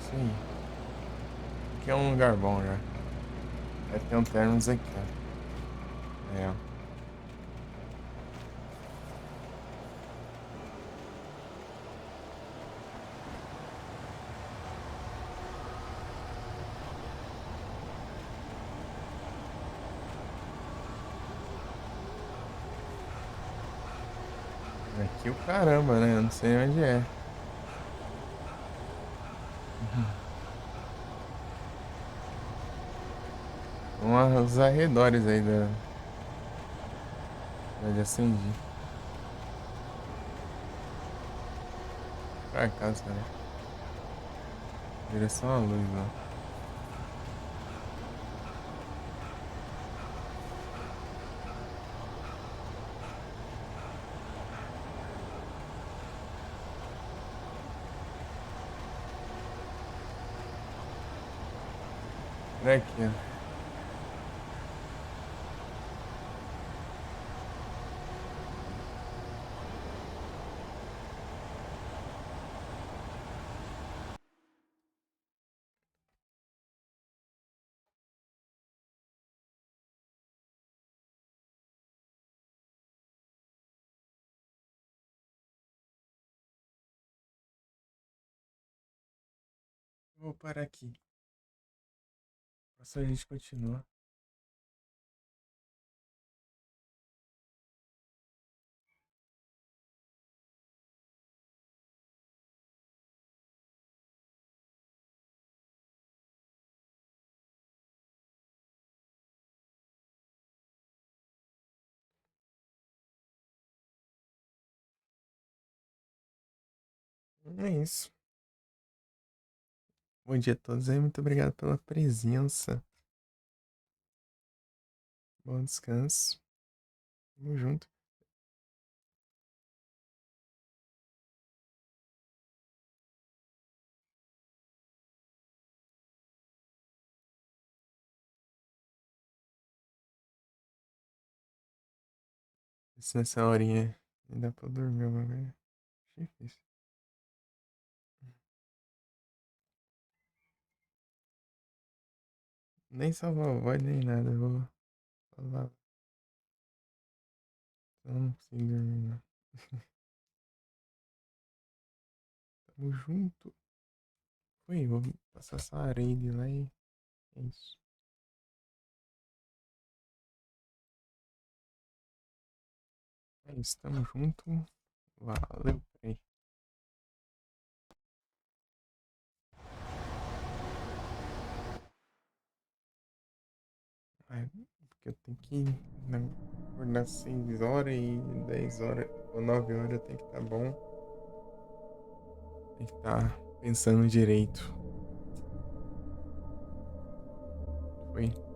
Sim. Aqui é um lugar bom já. Deve ter um termos aqui, ó. É, ó. Aqui o caramba, né? Eu não sei onde é. Os arredores aí da onde acendi. Pra cá, cara. Direção à luz, ó. Olha aqui, ó. Vou parar aqui. Só a gente continua. É isso. Bom dia a todos aí. Muito obrigado pela presença. Bom descanso. Tamo junto. Se nessa horinha ainda pra dormir uma vez. Difícil. Nem salvar a voz nem nada. Eu vou falar. Eu não consigo dormir, não. Tamo junto. Foi, vou passar essa areia lá e é isso. É isso, tamo junto. Valeu, peraí. Porque eu tenho que acordar 6 horas e 10 horas ou 9 horas tem que estar bom. Tem que estar pensando direito. Foi.